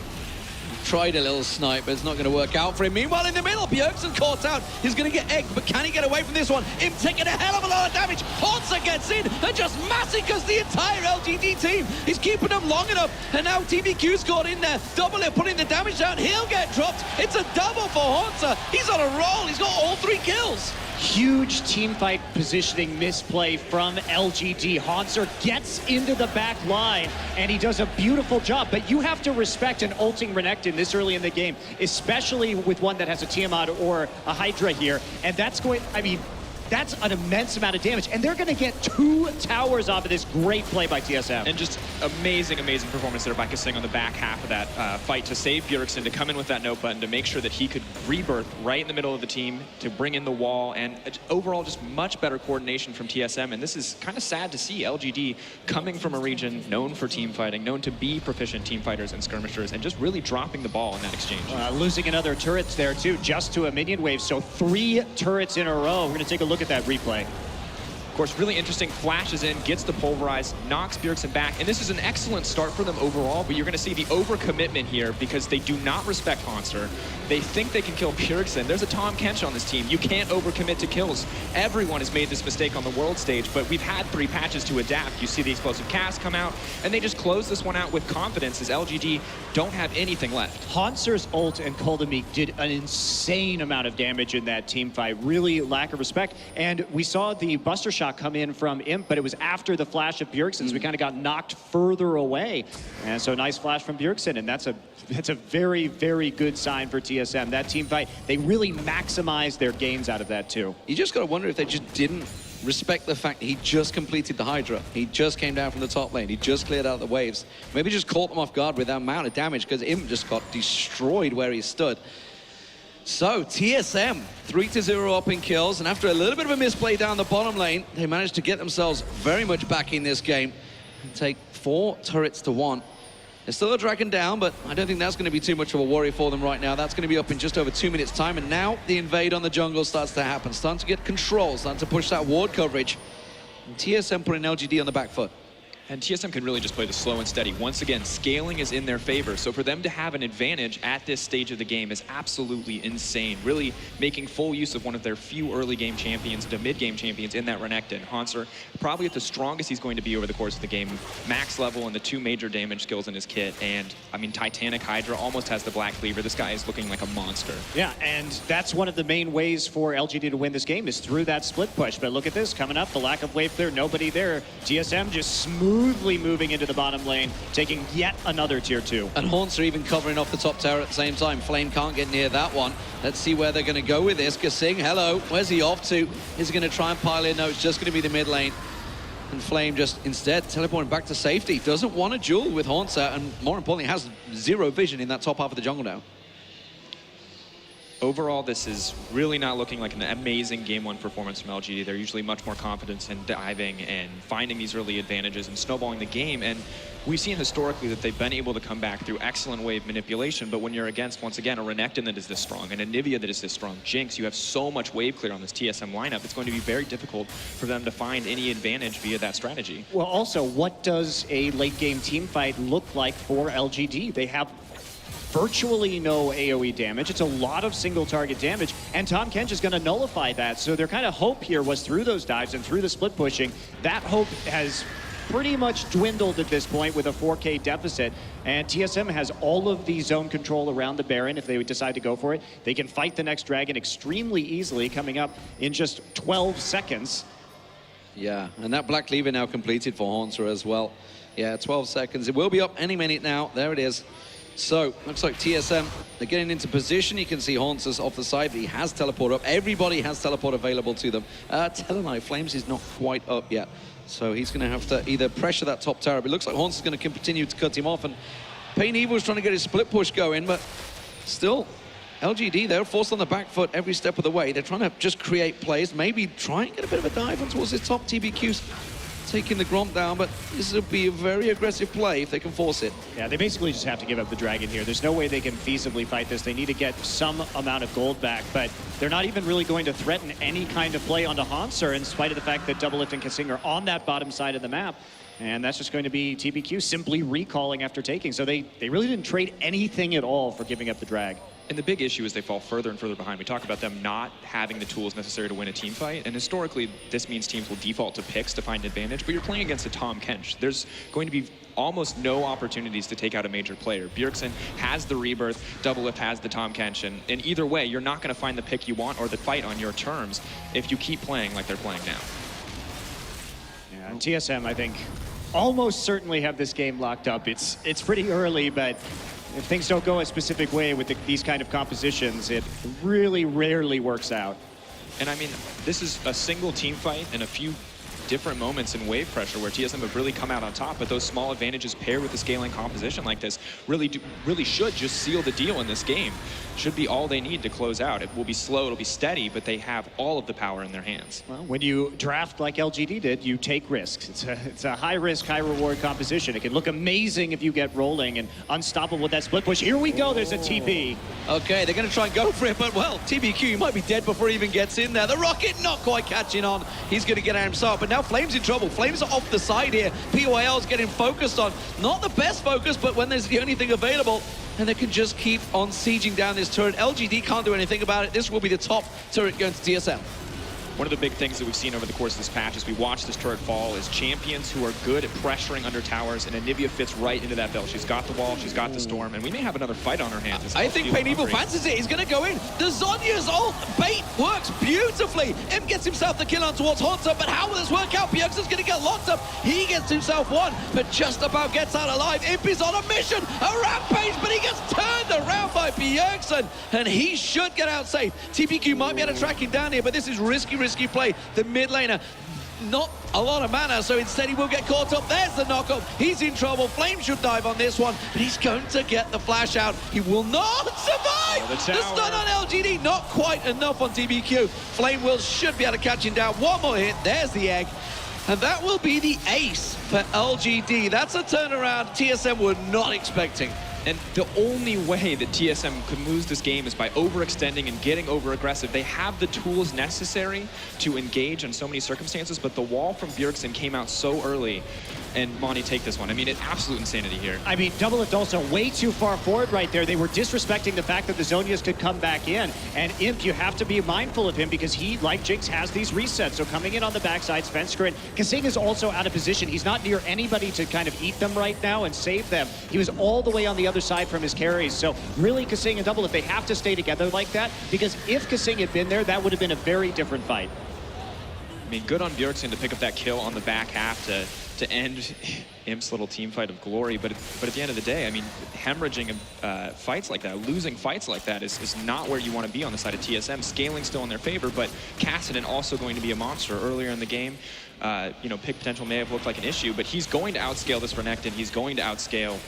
Tried a little snipe, but it's not going to work out for him. Meanwhile, in the middle, Bjergsen caught out. He's going to get egged, but can he get away from this one? Him taking a hell of a lot of damage. Hansa gets in and just massacres the entire LGD team. He's keeping them long enough, and now TBQ's got in there. Double it, putting the damage down. He'll get dropped. It's a double for Hansa. He's on a roll. He's got all 3 kills. Huge teamfight positioning misplay from LGD. Hanser gets into the back line, and he does a beautiful job. But you have to respect an ulting Renekton this early in the game, especially with one that has a Tiamat or a Hydra here. And that's going, I mean, that's an immense amount of damage. And they're going to get 2 towers off of this great play by TSM. And just amazing, amazing performance there by Kasing on the back half of that fight to save Bjergsen, to come in with that note button, to make sure that he could rebirth right in the middle of the team, to bring in the wall, and overall just much better coordination from TSM. And this is kind of sad to see LGD coming from a region known for team fighting, known to be proficient team fighters and skirmishers, and just really dropping the ball in that exchange. Losing another turret there too, just to a minion wave. So 3 turrets in a row. We're going to take a look at that replay. Of course, really interesting, flashes in, gets the pulverize, knocks Bjergsen back, and this is an excellent start for them overall, but you're going to see the overcommitment here because they do not respect Hanser. They think they can kill Bjergsen. There's a Tahm Kench on this team. You can't overcommit to kills. Everyone has made this mistake on the world stage, but we've had 3 patches to adapt. You see the explosive cast come out, and they just close this one out with confidence as LGD don't have anything left. Hanser's ult and Koldamik did an insane amount of damage in that team fight. Really lack of respect. And we saw the Buster Shot come in from Imp, but it was after the flash of Bjergsen, so we kind of got knocked further away. And so nice flash from Bjergsen, and that's a very, very good sign for TSM. That team fight, they really maximized their gains out of that too. You just got to wonder if they just didn't respect the fact that he just completed the Hydra. He just came down from the top lane. He just cleared out the waves. Maybe just caught them off guard with that amount of damage because Imp just got destroyed where he stood. So, TSM, 3-0 up in kills, and after a little bit of a misplay down the bottom lane, they managed to get themselves very much back in this game and take 4 turrets to 1. There's still a dragon down, but I don't think that's going to be too much of a worry for them right now. That's going to be up in just over 2 minutes' time, and now the invade on the jungle starts to happen. Starting to get control, starting to push that ward coverage. And TSM putting LGD on the back foot. And TSM can really just play the slow and steady. Once again, scaling is in their favor. So for them to have an advantage at this stage of the game is absolutely insane. Really making full use of one of their few early game champions to mid game champions in that Renekton. Hanser, probably at the strongest he's going to be over the course of the game. Max level and the 2 major damage skills in his kit. And I mean, Titanic Hydra almost has the Black Cleaver. This guy is looking like a monster. Yeah, and that's one of the main ways for LGD to win this game is through that split push. But look at this, coming up, the lack of wave clear, nobody there. TSM just smoothly moving into the bottom lane, taking yet another tier 2. And Haunts are even covering off the top tower at the same time. Flame can't get near that one. Let's see where they're going to go with this. Kasing, hello. Where's he off to? Is he going to try and pile in? No, it's just going to be the mid lane. And Flame just instead teleporting back to safety. Doesn't want to duel with Haunts out, and more importantly, has 0 vision in that top half of the jungle now. Overall, this is really not looking like an amazing Game 1 performance from LGD. They're usually much more confident in diving and finding these early advantages and snowballing the game. And we've seen historically that they've been able to come back through excellent wave manipulation. But when you're against, once again, a Renekton that is this strong, an Anivia that is this strong, Jinx, you have so much wave clear on this TSM lineup, it's going to be very difficult for them to find any advantage via that strategy. Well, also, what does a late game team fight look like for LGD? They have virtually no AoE damage. It's a lot of single target damage, and Tahm Kench is going to nullify that. So their kind of hope here was through those dives and through the split pushing. That hope has pretty much dwindled at this point with a 4K deficit, and TSM has all of the zone control around the Baron if they would decide to go for it. They can fight the next dragon extremely easily, coming up in just 12 seconds. Yeah, and that Black Cleaver now completed for Haunter as well. Yeah, 12 seconds. It will be up any minute now. There it is. So, looks like TSM, they're getting into position. You can see Haunts off the side, but he has teleport up. Everybody has teleport available to them. Telenite Flames is not quite up yet. So he's going to have to either pressure that top tower, but it looks like Haunts is going to continue to cut him off. And Pain Evil is trying to get his split push going, but still, LGD, they're forced on the back foot every step of the way. They're trying to just create plays, maybe try and get a bit of a dive on towards this top. TBQ's taking the Gromp down, but this will be a very aggressive play if they can force it. Yeah, they basically just have to give up the Dragon here. There's no way they can feasibly fight this. They need to get some amount of gold back, but they're not even really going to threaten any kind of play onto Hanser in spite of the fact that Doublelift and Kasing are on that bottom side of the map. And that's just going to be TBQ simply recalling after taking. So they really didn't trade anything at all for giving up the drag. And the big issue is they fall further and further behind. We talk about them not having the tools necessary to win a team fight, and historically, this means teams will default to picks to find advantage, but you're playing against a Tahm Kench. There's going to be almost no opportunities to take out a major player. Bjergsen has the Rebirth, Doublelift has the Tahm Kench, and either way, you're not going to find the pick you want or the fight on your terms if you keep playing like they're playing now. Yeah, and TSM, I think, almost certainly have this game locked up. It's pretty early, but if things don't go a specific way with these kind of compositions, it really rarely works out. And I mean, this is a single team fight and a few different moments in wave pressure where TSM have really come out on top, but those small advantages paired with a scaling composition like this really should just seal the deal in this game. Should be all they need to close out. It will be slow, it'll be steady, but they have all of the power in their hands. Well, when you draft like LGD did, you take risks. It's a high risk, high reward composition. It can look amazing if you get rolling and unstoppable with that split push. Here we go, there's a TP. Okay, they're going to try and go for it, but well, TBQ might be dead before he even gets in there. The rocket not quite catching on. He's going to get out himself, but now Flames in trouble. Flames are off the side here. POIL's getting focused on. Not the best focus, but when there's the only thing available, and they can just keep on sieging down this turret. LGD can't do anything about it. This will be the top turret going to TSM. One of the big things that we've seen over the course of this patch as we watch this turret fall is champions who are good at pressuring under towers, and Anivia fits right into that bill. She's got the wall, she's got the storm, and we may have another fight on our hands. I think Pain Evil fancies it. He's going to go in. The Zhonya's ult bait works beautifully. Imp gets himself the kill on towards Haunter, but how will this work out? Bjergsen's going to get locked up. He gets himself one, but just about gets out alive. Imp is on a mission, a rampage, but he gets turned around by Bjergsen, and he should get out safe. TPQ might be able to track him down here, but this is risky play. The mid laner, not a lot of mana, so instead he will get caught up. There's the knockup. He's in trouble. Flame should dive on this one, but he's going to get the flash out. He will not survive. The stun on LGD, not quite enough on TBQ. Flame should be able to catch him down. One more hit. There's the egg. And that will be the ace for LGD. That's a turnaround TSM were not expecting. And the only way that TSM could lose this game is by overextending and getting over-aggressive. They have the tools necessary to engage in so many circumstances, but the wall from Bjergsen came out so early. And Monty, take this one. I mean, it's absolute insanity here. I mean, Doublelift also way too far forward right there. They were disrespecting the fact that the Zhonyas could come back in. And Imp, you have to be mindful of him because he, like Jinx, has these resets. So coming in on the backside, Svenskeren. Kasing is also out of position. He's not near anybody to kind of eat them right now and save them. He was all the way on the other side from his carries. So really, Kasing and Doublelift, they have to stay together like that because if Kasing had been there, that would have been a very different fight. I mean, good on Bjergsen to pick up that kill on the back half to end Imp's little team fight of glory. But at the end of the day, I mean, hemorrhaging fights like that, losing fights like that is not where you want to be on the side of TSM. Scaling still in their favor, but Kassadin also going to be a monster earlier in the game. You know, pick potential may have looked like an issue, but he's going to outscale this Renekton. He's going to outscale,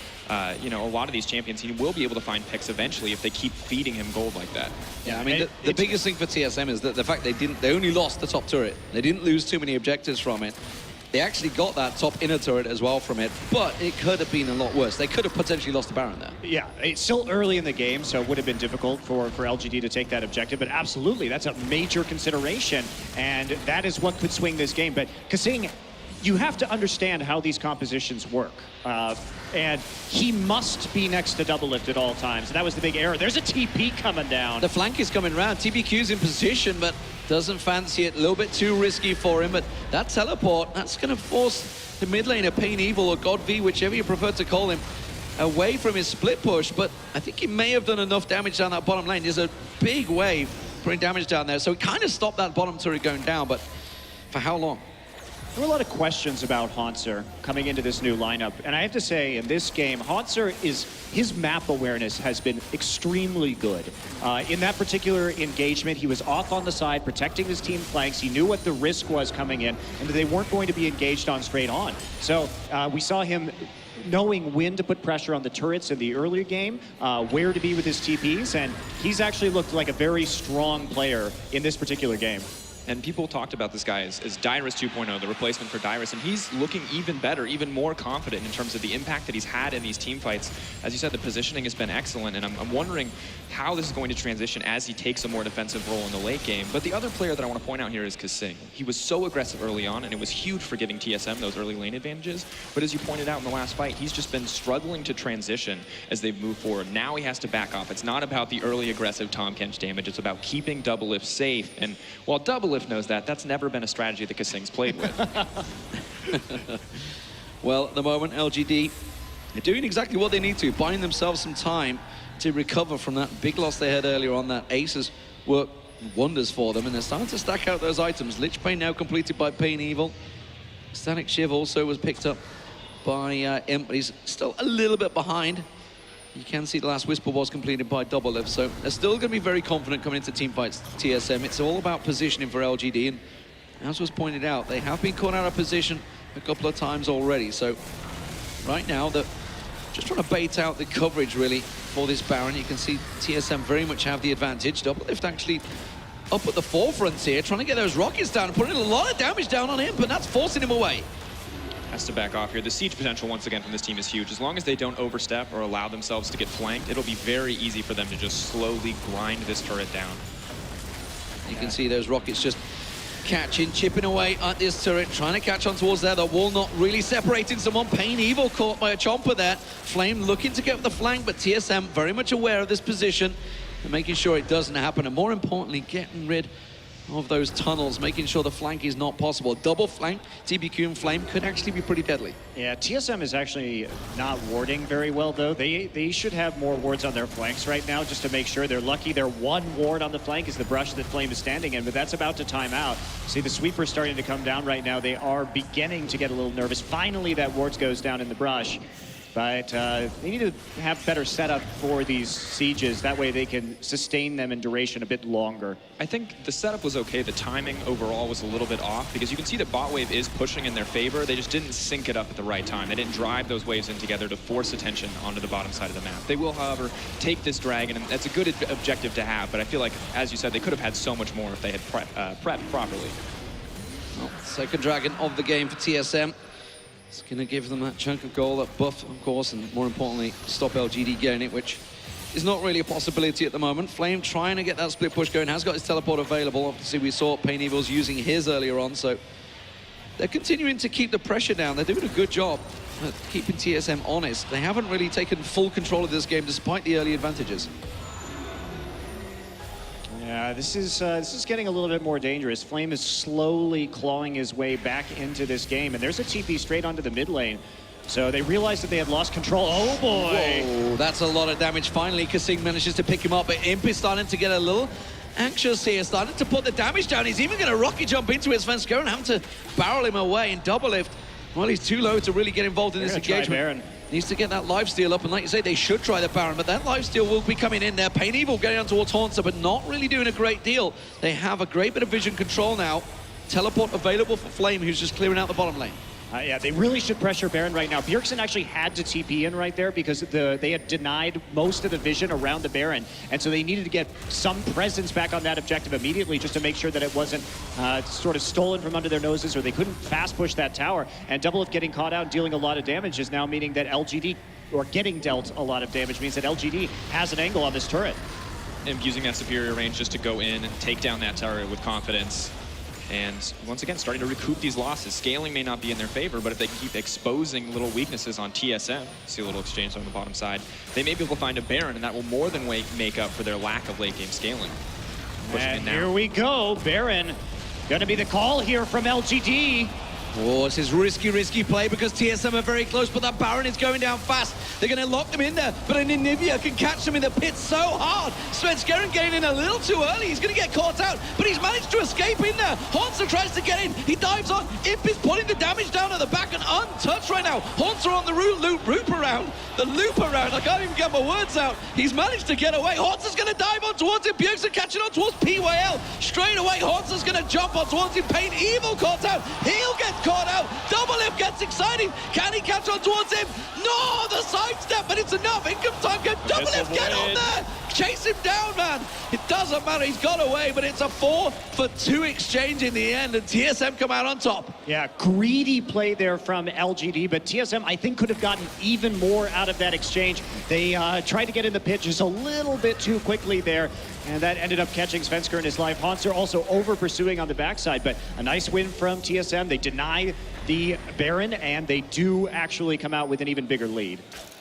you know, a lot of these champions. He will be able to find picks eventually if they keep feeding him gold like that. Yeah, I mean, the biggest thing for TSM is that the fact they only lost the top turret. They didn't lose too many objectives from it. They actually got that top inner turret as well from it, but it could have been a lot worse. They could have potentially lost the Baron there. Yeah, it's still early in the game, so it would have been difficult for LGD to take that objective, but absolutely, that's a major consideration, and that is what could swing this game. But Kasing, you have to understand how these compositions work. And he must be next to Doublelift at all times. And that was the big error. There's a TP coming down. The flank is coming around. TBQ's in position, but doesn't fancy it. A little bit too risky for him. But that teleport, that's going to force the mid laner, Pain Evil or God V, whichever you prefer to call him, away from his split push. But I think he may have done enough damage down that bottom lane. There's a big wave putting damage down there. So he kind of stopped that bottom turret going down, but for how long? There were a lot of questions about Hauntzer coming into this new lineup. And I have to say, in this game, Hauntzer his map awareness has been extremely good. In that particular engagement, he was off on the side, protecting his team flanks. He knew what the risk was coming in, and that they weren't going to be engaged on straight on. So we saw him knowing when to put pressure on the turrets in the earlier game, where to be with his TPs, and he's actually looked like a very strong player in this particular game. And people talked about this guy as Dyrus 2.0, the replacement for Dyrus, and he's looking even better, even more confident in terms of the impact that he's had in these team fights. As you said, the positioning has been excellent, and I'm wondering how this is going to transition as he takes a more defensive role in the late game. But the other player that I want to point out here is Kasing. He was so aggressive early on, and it was huge for giving TSM those early lane advantages. But as you pointed out in the last fight, he's just been struggling to transition as they've moved forward. Now he has to back off. It's not about the early aggressive Tahm Kench damage. It's about keeping Doublelift safe. And while Doublelift knows that, that's never been a strategy that Kasing's played with. Well, at the moment, LGD are doing exactly what they need to, buying themselves some time to recover from that big loss they had earlier on. That Aces worked wonders for them, and they're starting to stack out those items. Lich Bane now completed by Pain Evil. Static Shiv also was picked up by Imp, but he's still a little bit behind. You can see the last Whisper was completed by Doublelift, so they're still going to be very confident coming into team fights TSM. It's all about positioning for LGD, and as was pointed out, they have been caught out of position a couple of times already. So right now, they're just trying to bait out the coverage, really, for this Baron. You can see TSM very much have the advantage. Doublelift actually up at the forefront here, trying to get those rockets down, putting a lot of damage down on him, but that's forcing him away. Has to back off here. The siege potential, once again, from this team is huge. As long as they don't overstep or allow themselves to get flanked, it'll be very easy for them to just slowly grind this turret down. You can see those rockets just catching, chipping away at this turret, trying to catch on towards there. The wall not really separating someone. Pain Evil caught by a chomper there. Flame looking to get the flank, but TSM very much aware of this position and making sure it doesn't happen. And more importantly, getting rid of those tunnels, making sure the flank is not possible. Double flank, TBQ and Flame could actually be pretty deadly. Yeah, TSM is actually not warding very well, though. They should have more wards on their flanks right now just to make sure. They're lucky their one ward on the flank is the brush that Flame is standing in, but that's about to time out. See, the sweeper starting to come down right now. They are beginning to get a little nervous. Finally, that ward goes down in the brush. But they need to have better setup for these sieges. That way they can sustain them in duration a bit longer. I think the setup was okay. The timing overall was a little bit off because you can see that bot wave is pushing in their favor. They just didn't sync it up at the right time. They didn't drive those waves in together to force attention onto the bottom side of the map. They will, however, take this dragon, and that's a good objective to have. But I feel like, as you said, they could have had so much more if they had prepped properly. Well, second dragon of the game for TSM. It's going to give them that chunk of gold, that buff, of course, and more importantly, stop LGD getting it, which is not really a possibility at the moment. Flame trying to get that split push going, has got his teleport available. Obviously, we saw Pain Evil's using his earlier on, so they're continuing to keep the pressure down. They're doing a good job at keeping TSM honest. They haven't really taken full control of this game despite the early advantages. Yeah, this is getting a little bit more dangerous. Flame is slowly clawing his way back into this game, and there's a TP straight onto the mid lane. So they realized that they had lost control. Oh boy! Whoa, that's a lot of damage. Finally, Kasing manages to pick him up, but Imp is starting to get a little anxious here, starting to put the damage down. He's even going to rocket jump into it. Svenskeren having to barrel him away in Doublelift. Well, he's too low to really get involved in this engagement. Needs to get that lifesteal up, and like you say, they should try the Baron, but that lifesteal will be coming in there. Pain Evil getting on towards Hauntzer, but not really doing a great deal. They have a great bit of vision control now. Teleport available for Flame, who's just clearing out the bottom lane. Yeah, they really should pressure Baron right now. Bjergsen actually had to TP in right there because they had denied most of the vision around the Baron, and so they needed to get some presence back on that objective immediately just to make sure that it wasn't sort of stolen from under their noses, or they couldn't fast push that tower. And Doublelift getting caught out, dealing a lot of damage is now meaning that LGD, or getting dealt a lot of damage, means that LGD has an angle on this turret. And using that superior range just to go in and take down that turret with confidence. And once again, starting to recoup these losses. Scaling may not be in their favor, but if they keep exposing little weaknesses on TSM, see a little exchange on the bottom side, they may be able to find a Baron, and that will more than make up for their lack of late game scaling. And here we go, Baron. Gonna be the call here from LGD. Oh, this is risky play because TSM are very close, but that Baron is going down fast. They're going to lock them in there, but an Anivia can catch them in the pit so hard. Svenskeren getting in a little too early. He's going to get caught out, but he's managed to escape in there. Haunter tries to get in. He dives on. Imp is putting the damage down at the back and untouched right now. Haunter on the loop around. I can't even get my words out. He's managed to get away. Haunter's going to dive on towards him. Bjergsen catching on towards PYL. Straight away, Haunter's going to jump on towards him. Pain Evil caught out. He'll get caught out. Double Lift gets exciting. Can he catch on towards him? No, the sidestep, but it's enough. Income time. Can Double Lift get on there? Chase him down, man. It doesn't matter. He's got away, but it's a 4-for-2 exchange in the end, and TSM come out on top. Yeah, greedy play there from LGD, but TSM, I think, could have gotten even more out of that exchange. They tried to get in the pit just a little bit too quickly there, and that ended up catching Svensker in his life. Haunter also over-pursuing on the backside, but a nice win from TSM. They deny the Baron, and they do actually come out with an even bigger lead.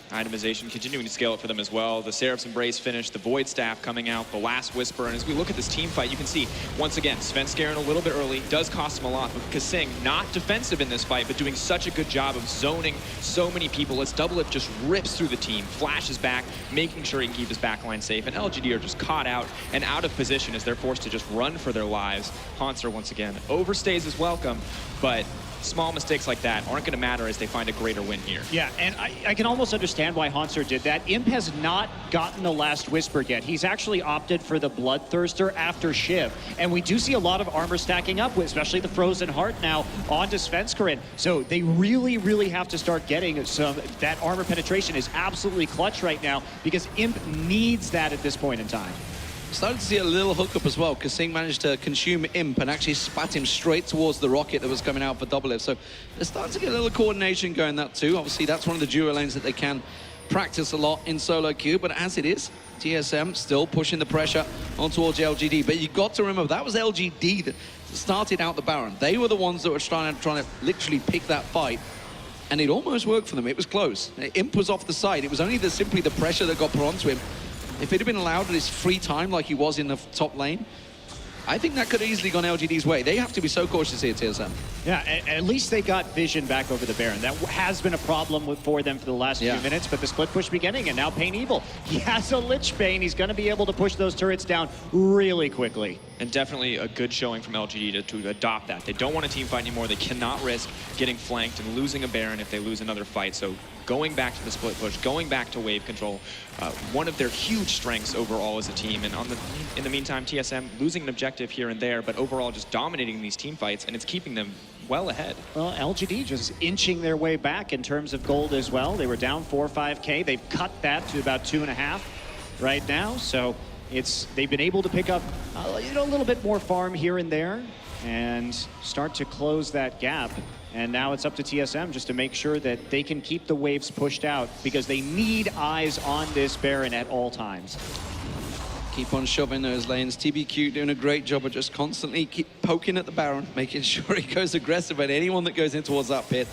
Itemization continuing to scale it for them as well. The Seraph's Embrace finish, the Void Staff coming out, the Last Whisper, and as we look at this team fight, you can see, once again, Svenskeren a little bit early, does cost him a lot, but Kasing not defensive in this fight, but doing such a good job of zoning so many people as Double Lift just rips through the team, flashes back, making sure he can keep his backline safe, and LGD are just caught out and out of position as they're forced to just run for their lives. Haunter, once again, overstays his welcome, but small mistakes like that aren't going to matter as they find a greater win here. Yeah, and I can almost understand why Haunter did that. Imp has not gotten the Last Whisper yet. He's actually opted for the Bloodthirster after Shiv, and we do see a lot of armor stacking up, especially the Frozen Heart now onto Svenskeren. So they really have to start getting some. That armor penetration is absolutely clutch right now because Imp needs that at this point in time. Started to see a little hookup as well. Kasing managed to consume Imp and actually spat him straight towards the rocket that was coming out for Double Lift. So they're starting to get a little coordination going that too. Obviously, that's one of the duo lanes that they can practice a lot in solo queue. But as it is, TSM still pushing the pressure on towards LGD. But you've got to remember, that was LGD that started out the Baron. They were the ones that were trying to literally pick that fight. And it almost worked for them. It was close. Imp was off the side. It was only simply the pressure that got put onto him. If it had been allowed at his free time like he was in the top lane, I think that could have easily gone LGD's way. They have to be so cautious here, TSM. Yeah, at least they got vision back over the Baron. That has been a problem for them for the last few minutes, but the split push beginning, and now Pain Evil. He has a Lich Bane. He's going to be able to push those turrets down really quickly. And definitely a good showing from LGD to adopt that. They don't want a team fight anymore. They cannot risk getting flanked and losing a Baron if they lose another fight. So going back to the split push, going back to wave control, one of their huge strengths overall as a team. And in the meantime, TSM losing an objective here and there, but overall just dominating these team fights, and it's keeping them well ahead. Well, LGD just inching their way back in terms of gold as well. They were down 4 or 5K. They've cut that to about 2.5 right now. So they've been able to pick up a little bit more farm here and there and start to close that gap. And now it's up to TSM just to make sure that they can keep the waves pushed out because they need eyes on this Baron at all times. Keep on shoving those lanes. TBQ doing a great job of just constantly keep poking at the Baron, making sure he goes aggressive at anyone that goes in towards that pit,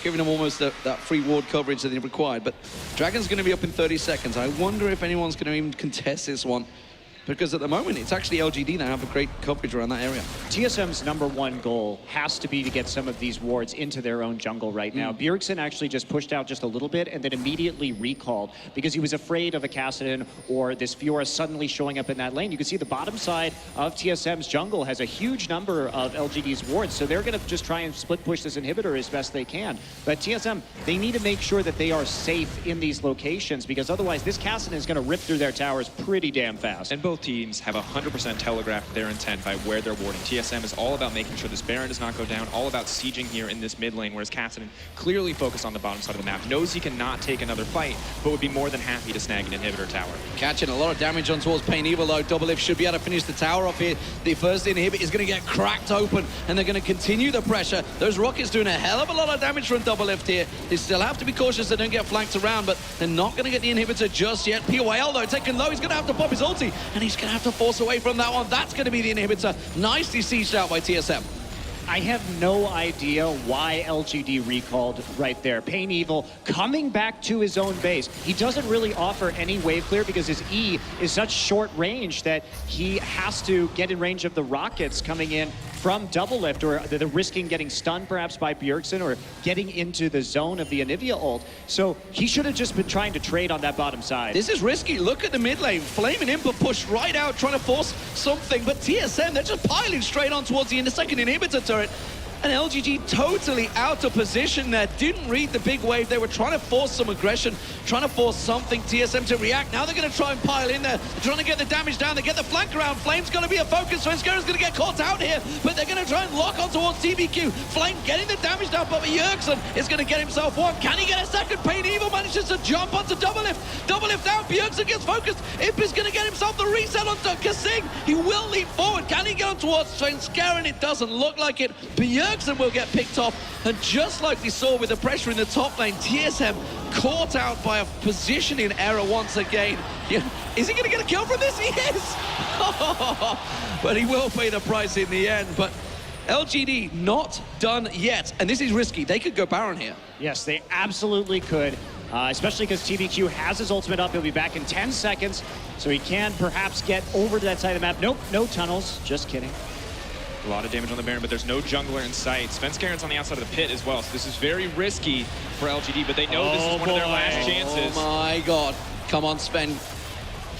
giving them almost that free ward coverage that they required. But Dragon's going to be up in 30 seconds. I wonder if anyone's going to even contest this one, because at the moment it's actually LGD that have a great coverage around that area. TSM's #1 goal has to be to get some of these wards into their own jungle right now. Bjergsen actually just pushed out just a little bit and then immediately recalled because he was afraid of a Kassadin or this Fiora suddenly showing up in that lane. You can see the bottom side of TSM's jungle has a huge number of LGD's wards, so they're going to just try and split push this inhibitor as best they can. But TSM, they need to make sure that they are safe in these locations because otherwise this Kassadin is going to rip through their towers pretty damn fast. And both teams have 100% telegraphed their intent by where they're warding. TSM is all about making sure this Baron does not go down, all about sieging here in this mid lane, whereas Kassadin clearly focused on the bottom side of the map, knows he cannot take another fight, but would be more than happy to snag an inhibitor tower. Catching a lot of damage on towards Pain Evil though. Double Lift should be able to finish the tower off here. The first inhibit is going to get cracked open, and they're going to continue the pressure. Those rockets doing a hell of a lot of damage from Double Lift here. They still have to be cautious they don't get flanked around, but they're not going to get the inhibitor just yet. PYL though, taken low. He's going to have to pop his ulti, and he's going to have to force away from that one. That's going to be the inhibitor. Nicely sieged out by TSM. I have no idea why LGD recalled right there. Pain Evil coming back to his own base. He doesn't really offer any wave clear because his E is such short range that he has to get in range of the rockets coming in from Double Lift, or the risking getting stunned perhaps by Bjergsen or getting into the zone of the Anivia ult. So he should have just been trying to trade on that bottom side. This is risky. Look at the mid lane. Flame and Impa push right out, trying to force something. But TSM, they're just piling straight on towards the second inhibitor turret. And LGD totally out of position there. Didn't read the big wave. They were trying to force some aggression, trying to force something, TSM to react. Now they're going to try and pile in there. They're trying to get the damage down. They get the flank around. Flame's going to be a focus. Svenskera's going to get caught out here, but they're going to try and lock on towards TBQ. Flame getting the damage down, but Bjergsen is going to get himself one. Can he get a second? Pain Evil manages to jump onto Double Lift. Double Lift down. Bjergsen gets focused. Imp is going to get himself the reset onto Kasing. He will leap forward. Can he get on towards Svenskera? And it doesn't look like it. Bjergsen will get picked off, and just like we saw with the pressure in the top lane, TSM caught out by a positioning error once again. Is he going to get a kill from this? He is! But he will pay the price in the end. But LGD not done yet, and this is risky. They could go Baron here. Yes, they absolutely could, especially because TBQ has his ultimate up. He'll be back in 10 seconds, so he can perhaps get over to that side of the map. Nope, no tunnels, just kidding. A lot of damage on the Baron, but there's no jungler in sight. Svenskera's on the outside of the pit as well, so this is very risky for LGD, but they know this is one of their last chances. Oh my god. Come on, Sven.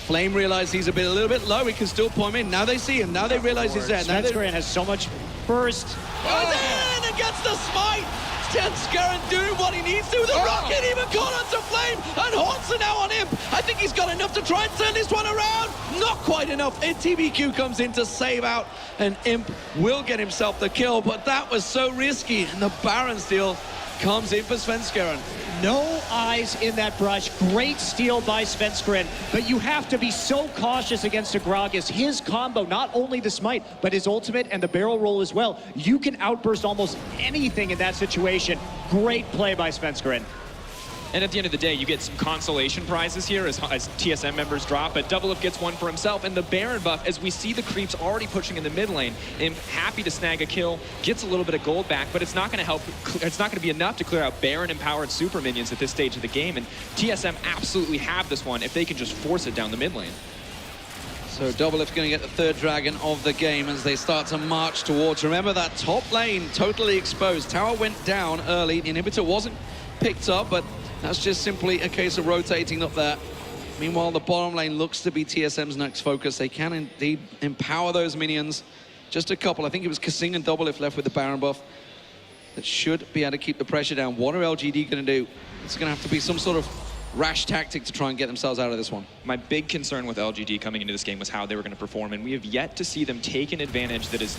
Flame realized he's a little bit low. He can still pull him in. Now they see him. Now they realize he's there. Svenskera has so much burst. Goes in against the smite. Svenskera doing what he needs to. The rocket even caught onto Flame, and Hortz now on Imp. I think he's got enough to try and turn this one around. Not quite enough. And TBQ comes in to save out, and Imp will get himself the kill, but that was so risky. And the Baron steal comes in for Svenskera. No eyes in that brush. Great steal by Svenskeren, but you have to be so cautious against a Gragas. His combo, not only the smite, but his ultimate and the barrel roll as well. You can outburst almost anything in that situation. Great play by Svenskeren. And at the end of the day, you get some consolation prizes here as TSM members drop, but Double Lift gets one for himself, and the Baron buff, as we see the creeps already pushing in the mid lane, and happy to snag a kill, gets a little bit of gold back, but it's not going to help, it's not going to be enough to clear out Baron-empowered super minions at this stage of the game, and TSM absolutely have this one if they can just force it down the mid lane. So Double Lift's going to get the third dragon of the game as they start to march towards. Remember that top lane totally exposed. Tower went down early. The inhibitor wasn't picked up, but that's just simply a case of rotating up there. Meanwhile, the bottom lane looks to be TSM's next focus. They can indeed empower those minions. Just a couple. I think it was Kasing and Double Lift left with the Baron buff. That should be able to keep the pressure down. What are LGD going to do? It's going to have to be some sort of rash tactic to try and get themselves out of this one. My big concern with LGD coming into this game was how they were going to perform, and we have yet to see them take an advantage that is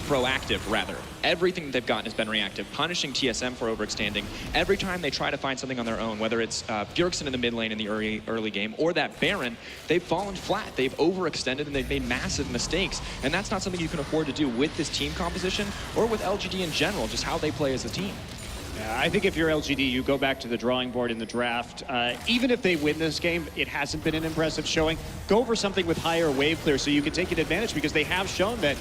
proactive, rather. Everything that they've gotten has been reactive, punishing TSM for overextending. Every time they try to find something on their own, whether it's Bjergsen in the mid lane in the early game, or that Baron, they've fallen flat. They've overextended, and they've made massive mistakes, and that's not something you can afford to do with this team composition, or with LGD in general, just how they play as a team. Yeah, I think if you're LGD, you go back to the drawing board in the draft. Even if they win this game, it hasn't been an impressive showing. Go for something with higher wave clear so you can take an advantage, because they have shown that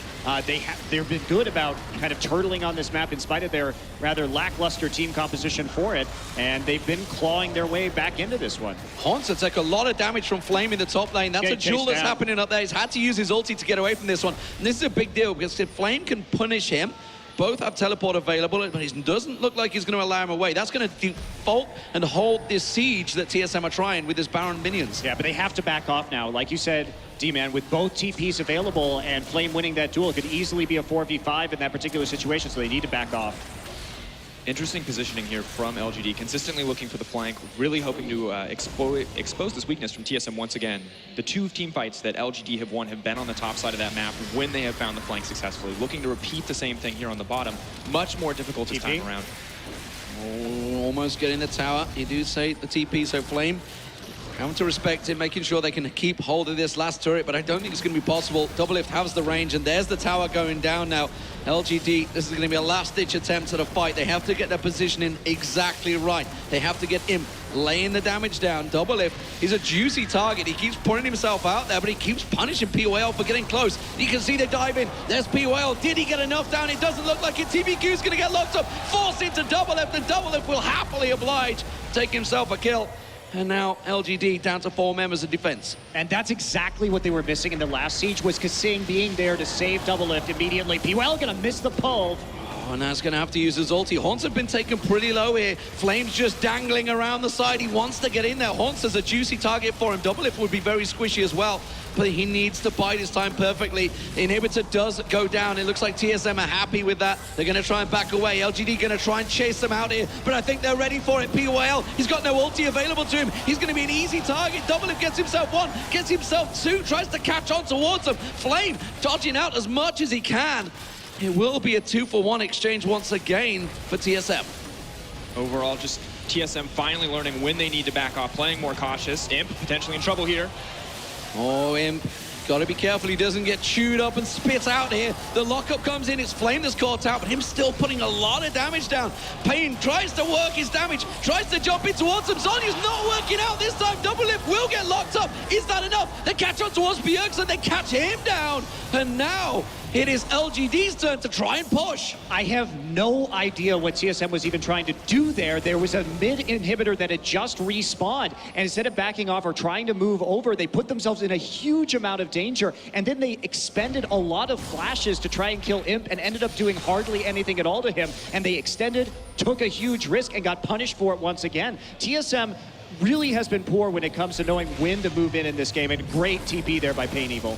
they've been good about kind of turtling on this map in spite of their rather lackluster team composition for it, and they've been clawing their way back into this one. Hansa took a lot of damage from Flame in the top lane. That's a duel that's happening up there. He's had to use his ulti to get away from this one. And this is a big deal, because if Flame can punish him, both have teleport available, but it doesn't look like he's going to allow him away. That's going to default and hold this siege that TSM are trying with his Baron minions. Yeah, but they have to back off now. Like you said, D-Man, with both TPs available and Flame winning that duel, it could easily be a 4v5 in that particular situation, so they need to back off. Interesting positioning here from LGD, consistently looking for the flank, really hoping to expose this weakness from TSM once again. The two team fights that LGD have won have been on the top side of that map when they have found the flank successfully. Looking to repeat the same thing here on the bottom. Much more difficult this time around. Oh, almost getting the tower. You do say the TP, so Flame having to respect it, making sure they can keep hold of this last turret, but I don't think it's going to be possible. Double Lift has the range, and there's the tower going down now. LGD, this is going to be a last-ditch attempt at a fight. They have to get their positioning exactly right. They have to get him laying the damage down. Double Lift, he's a juicy target. He keeps putting himself out there, but he keeps punishing POL for getting close. You can see the dive in. There's POL. Did he get enough down? It doesn't look like it. TBQ's going to get locked up. Forced into Double Lift, and Double Lift will happily oblige, take himself a kill. And now LGD down to 4 members of defense. And that's exactly what they were missing in the last siege, was Kasing being there to save Double Lift immediately. PYL gonna miss the pull. Oh, and now he's going to have to use his ulti. Haunts have been taken pretty low here. Flame's just dangling around the side. He wants to get in there. Haunts is a juicy target for him. Double Lift would be very squishy as well, but he needs to bide his time perfectly. Inhibitor does go down. It looks like TSM are happy with that. They're going to try and back away. LGD going to try and chase them out here, but I think they're ready for it. PYL, he's got no ulti available to him. He's going to be an easy target. Double Lift gets himself 1, gets himself 2, tries to catch on towards him. Flame dodging out as much as he can. It will be a 2-for-1 exchange once again for TSM. Overall, just TSM finally learning when they need to back off, playing more cautious. Imp potentially in trouble here. Oh, Imp, got to be careful he doesn't get chewed up and spit out here. The lockup comes in, it's Flame that's caught out, but him still putting a lot of damage down. Pain tries to work his damage, tries to jump in towards him. Zonya's not working out this time. Double Lift will get locked up. Is that enough? They catch on towards Bjergsen, they catch him down. And now it is LGD's turn to try and push. I have no idea what TSM was even trying to do there. There was a mid inhibitor that had just respawned, and instead of backing off or trying to move over, they put themselves in a huge amount of danger, and then they expended a lot of flashes to try and kill Imp and ended up doing hardly anything at all to him, and they extended, took a huge risk, and got punished for it once again. TSM really has been poor when it comes to knowing when to move in this game, and great TP there by Pain Evil.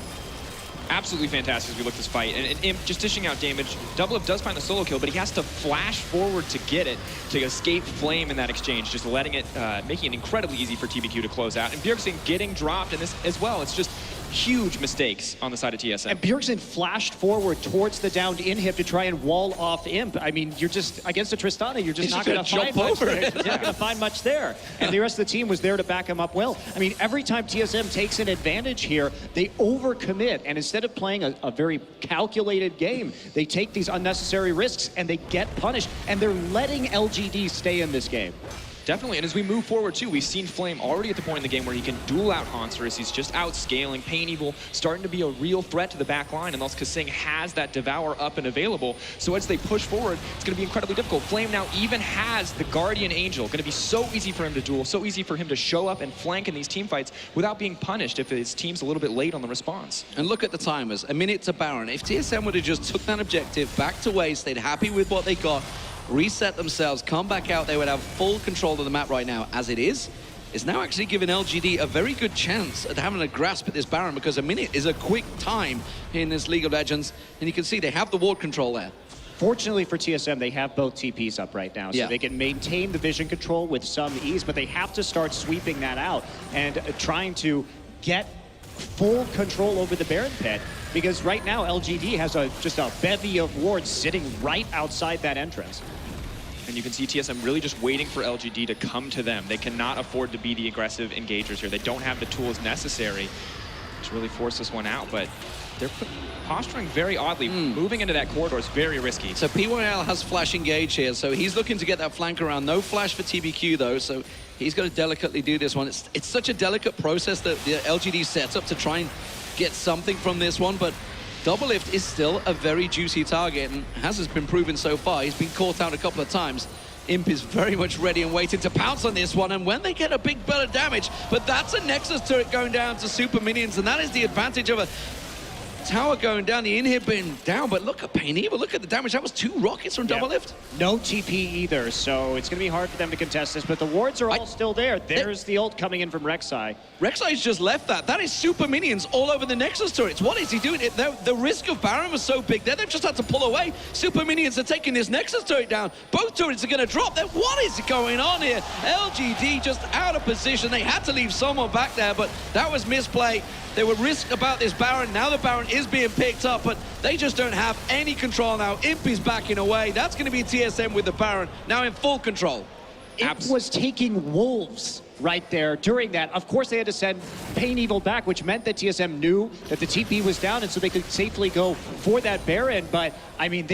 Absolutely fantastic as we look this fight. And Imp just dishing out damage. Double Up does find the solo kill, but he has to flash forward to get it, to escape Flame in that exchange, just letting it, making it incredibly easy for TBQ to close out. And Bjergsen getting dropped in this as well. It's just huge mistakes on the side of TSM. And Bjergsen flashed forward towards the downed inhib to try and wall off Imp. I mean, you're just, against a Tristana, you're just not going to find much there. You're not going to find much there. And the rest of the team was there to back him up well. I mean, every time TSM takes an advantage here, they overcommit. And instead of playing a very calculated game, they take these unnecessary risks and they get punished. And they're letting LGD stay in this game. Definitely, and as we move forward too, we've seen Flame already at the point in the game where he can duel out Haunter. He's just outscaling. Pain Evil starting to be a real threat to the back line, and thus Kasing has that Devour up and available. So as they push forward, it's going to be incredibly difficult. Flame now even has the Guardian Angel. Going to be so easy for him to duel, so easy for him to show up and flank in these team fights without being punished if his team's a little bit late on the response. And look at the timers, a minute to Baron. If TSM would have just took that objective back to waste, they'd happy with what they got, reset themselves, come back out, they would have full control of the map right now. As it is, it's now actually giving LGD a very good chance at having a grasp at this Baron, because a minute is a quick time in this League of Legends, and you can see they have the ward control there. Fortunately for TSM, they have both TPs up right now, so they can maintain the vision control with some ease, but they have to start sweeping that out and trying to get full control over the Baron pit, because right now LGD has just a bevy of wards sitting right outside that entrance. And you can see TSM really just waiting for LGD to come to them. They cannot afford to be the aggressive engagers here. They don't have the tools necessary to really force this one out, but they're posturing very oddly. Moving into that corridor is very risky. So PYL has flash engage here, so he's looking to get that flank around. No flash for TBQ though, so he's got to delicately do this one. It's such a delicate process that the LGD sets up to try and get something from this one, but Double Lift is still a very juicy target, and as has been proven so far, he's been caught out a couple of times. Imp is very much ready and waiting to pounce on this one, and when they get a big bit of damage, but that's a Nexus turret going down to super minions, and that is the advantage of a tower going down, the inhib being down, but look at Pain Evil, look at the damage. That was 2 rockets from Double Lift. No TP either, so it's going to be hard for them to contest this, but the wards are all still there. There's the ult coming in from Rek'Sai. Rek'Sai's just left that. That is super minions all over the Nexus turrets. What is he doing? The risk of Baron was so big there, they've just had to pull away. Super minions are taking this Nexus turret down. Both turrets are going to drop. Then what is going on here? LGD just out of position. They had to leave someone back there, but that was misplay. They were risked about this Baron. Now the Baron is being picked up, but they just don't have any control now. Imp is backing away. That's going to be TSM with the Baron now in full control. Imp was taking wolves right there during that. Of course, they had to send Pain Evil back, which meant that TSM knew that the TP was down, and so they could safely go for that Baron. But, I mean,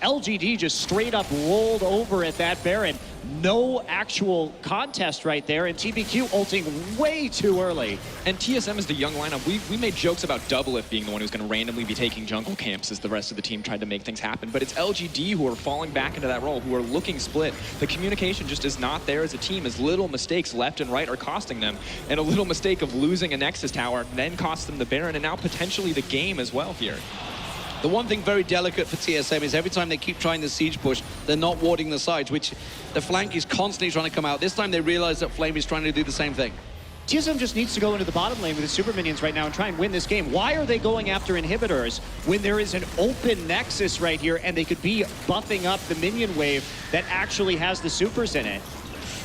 LGD just straight up rolled over at that Baron. No actual contest right there, and TBQ ulting way too early. And TSM is the young lineup. We made jokes about Doublelift being the one who's going to randomly be taking jungle camps as the rest of the team tried to make things happen. But it's LGD who are falling back into that role, who are looking split. The communication just is not there as a team, as little mistakes left and right are costing them. And a little mistake of losing a Nexus tower then cost them the Baron, and now potentially the game as well here. The one thing very delicate for TSM is every time they keep trying the siege push, they're not warding the sides, which the flank is constantly trying to come out. This time they realize that Flame is trying to do the same thing. TSM just needs to go into the bottom lane with his super minions right now and try and win this game. Why are they going after inhibitors when there is an open Nexus right here and they could be buffing up the minion wave that actually has the supers in it?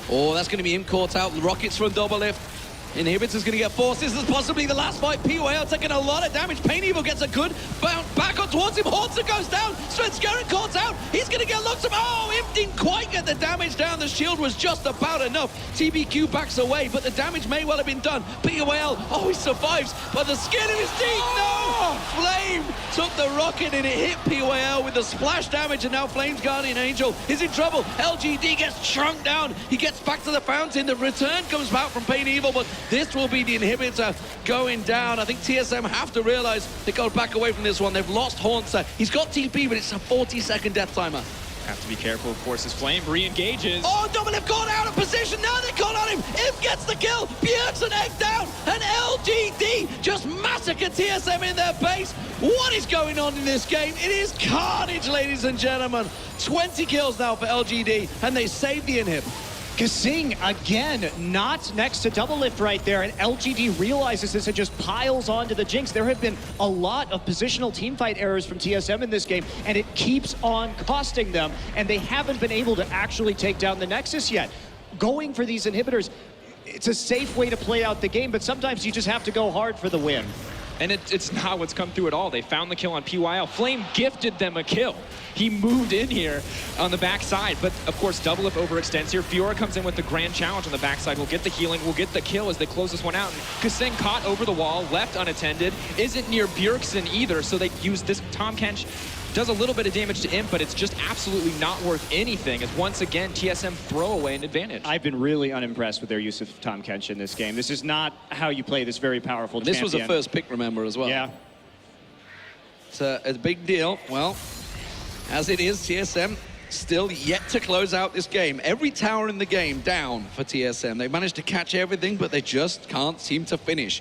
Oh, that's going to be him caught out. Rockets from Doublelift. Inhibitors going to get forced. This is possibly the last fight. PYL taking a lot of damage. Pain Evil gets a good bounce back on towards him. Hortzer goes down. Svenskeren caught out. He's going to get locked up. Oh, Imp didn't quite get the damage down. The shield was just about enough. TBQ backs away, but the damage may well have been done. PYL, oh, he survives, but the skin in his teeth, no! Flame took the rocket and it hit PYL with the splash damage, and now Flame's Guardian Angel is in trouble. LGD gets shrunk down. He gets back to the fountain. The return comes back from Pain Evil, but this will be the inhibitor going down. I think TSM have to realize they got to back away from this one. They've lost Hornster. He's got TP, but it's a 40-second death timer. Have to be careful, of course, as Flame re-engages. Oh, Doublelift got out of position. Now they call on him. Imp gets the kill. Bjergsen egg down. And LGD just massacre TSM in their base. What is going on in this game? It is carnage, ladies and gentlemen. 20 kills now for LGD, and they save the inhib. Kasing, again, not next to Doublelift right there, and LGD realizes this and just piles onto the Jinx. There have been a lot of positional teamfight errors from TSM in this game, and it keeps on costing them, and they haven't been able to actually take down the Nexus yet. Going for these inhibitors, it's a safe way to play out the game, but sometimes you just have to go hard for the win. And it's not what's come through at all. They found the kill on PYL. Flame gifted them a kill. He moved in here on the backside, but of course Doublelift overextends here. Fiora comes in with the grand challenge on the backside. We'll get the healing, we'll get the kill as they close this one out. And Kasing caught over the wall, left unattended, isn't near Bjergsen either, so they use this. Tahm Kench does a little bit of damage to Imp, but it's just absolutely not worth anything, as once again TSM throw away an advantage. I've been really unimpressed with their use of Tahm Kench in this game. This is not how you play this very powerful champion. This was a first pick, remember, as well. Yeah. It's a big deal. Well, as it is, TSM still yet to close out this game. Every tower in the game down for TSM. They managed to catch everything, but they just can't seem to finish.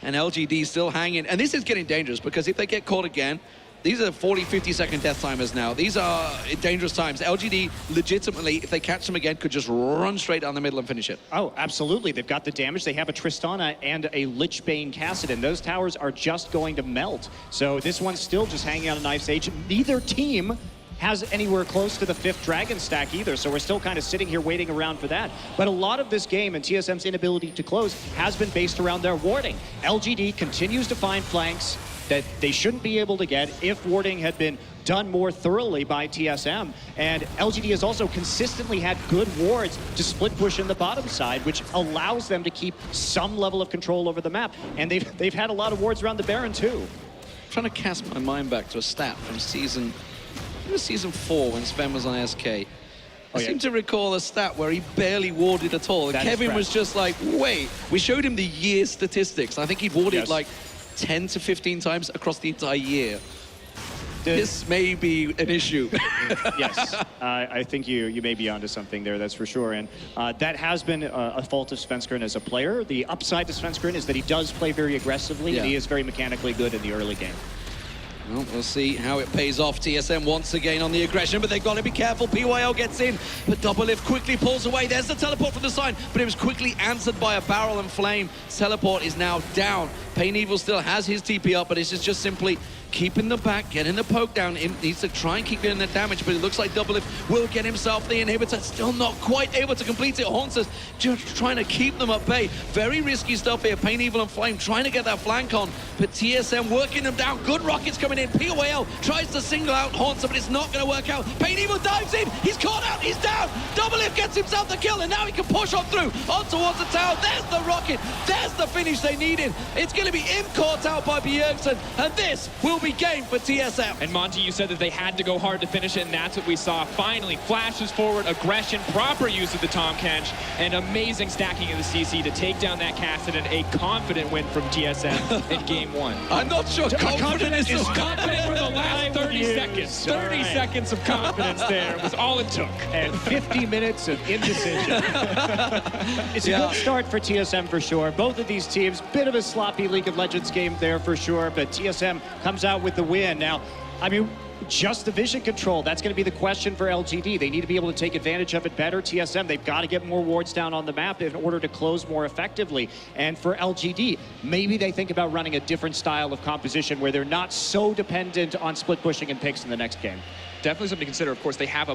And LGD still hanging. And this is getting dangerous, because if they get caught again, these are 40, 50-second death timers now. These are dangerous times. LGD legitimately, if they catch them again, could just run straight down the middle and finish it. Oh, absolutely. They've got the damage. They have a Tristana and a Lichbane Kassadin. Those towers are just going to melt. So this one's still just hanging on a knife's edge. Neither team has anywhere close to the 5th Dragon stack either, so we're still kind of sitting here waiting around for that. But a lot of this game and TSM's inability to close has been based around their warding. LGD continues to find flanks that they shouldn't be able to get if warding had been done more thoroughly by TSM. And LGD has also consistently had good wards to split push in the bottom side, which allows them to keep some level of control over the map. And they've had a lot of wards around the Baron too. I'm trying to cast my mind back to a stat from season 4 when Sven was on SK. I seem to recall a stat where he barely warded at all. And Kevin was just like, wait, we showed him the year statistics. I think he'd warded like 10 to 15 times across the entire year. This may be an issue. Yes, I think you may be onto something there, that's for sure. And that has been a fault of Svenskeren as a player. The upside to Svenskeren is that he does play very aggressively, and he is very mechanically good in the early game. Well, we'll see how it pays off. TSM once again on the aggression, but they've got to be careful. PYL gets in, but Doublelift quickly pulls away. There's the teleport from the side, but it was quickly answered by a barrel and flame. Teleport is now down. Pain Evil still has his TP up, but it's just simply keeping the back, getting the poke down. He needs to try and keep getting the damage, but it looks like Doublelift will get himself the inhibitor. Still not quite able to complete it. Hornster's just trying to keep them at bay. Very risky stuff here. Pain Evil and Flame trying to get that flank on, but TSM working them down. Good rockets coming coming in. POL tries to single out Haunter, but it's not going to work out. Pain Evil dives in. He's caught out. He's down. Doublelift gets himself the kill, and now he can push on through, on towards the tower. There's the rocket. There's the finish they needed. It's going to be caught out by Bjergsen, and this will be game for TSM. And Monty, you said that they had to go hard to finish it, and that's what we saw. Finally, flashes forward, aggression, proper use of the Tom Kench, and amazing stacking of the CC to take down that Kassadin. A confident win from TSM in game 1. I'm not sure confidence is Confident for the last 30 seconds. 30 seconds of confidence there was all it took. And 50 minutes of indecision. It's a good start for TSM for sure. Both of these teams, bit of a sloppy League of Legends game there for sure, but TSM comes out with the win. Now, I mean, just the vision control, that's going to be the question for LGD. They need to be able to take advantage of it better. TSM, they've got to get more wards down on the map in order to close more effectively. And for LGD, maybe they think about running a different style of composition where they're not so dependent on split pushing and picks in the next game. Definitely something to consider. Of course, they have a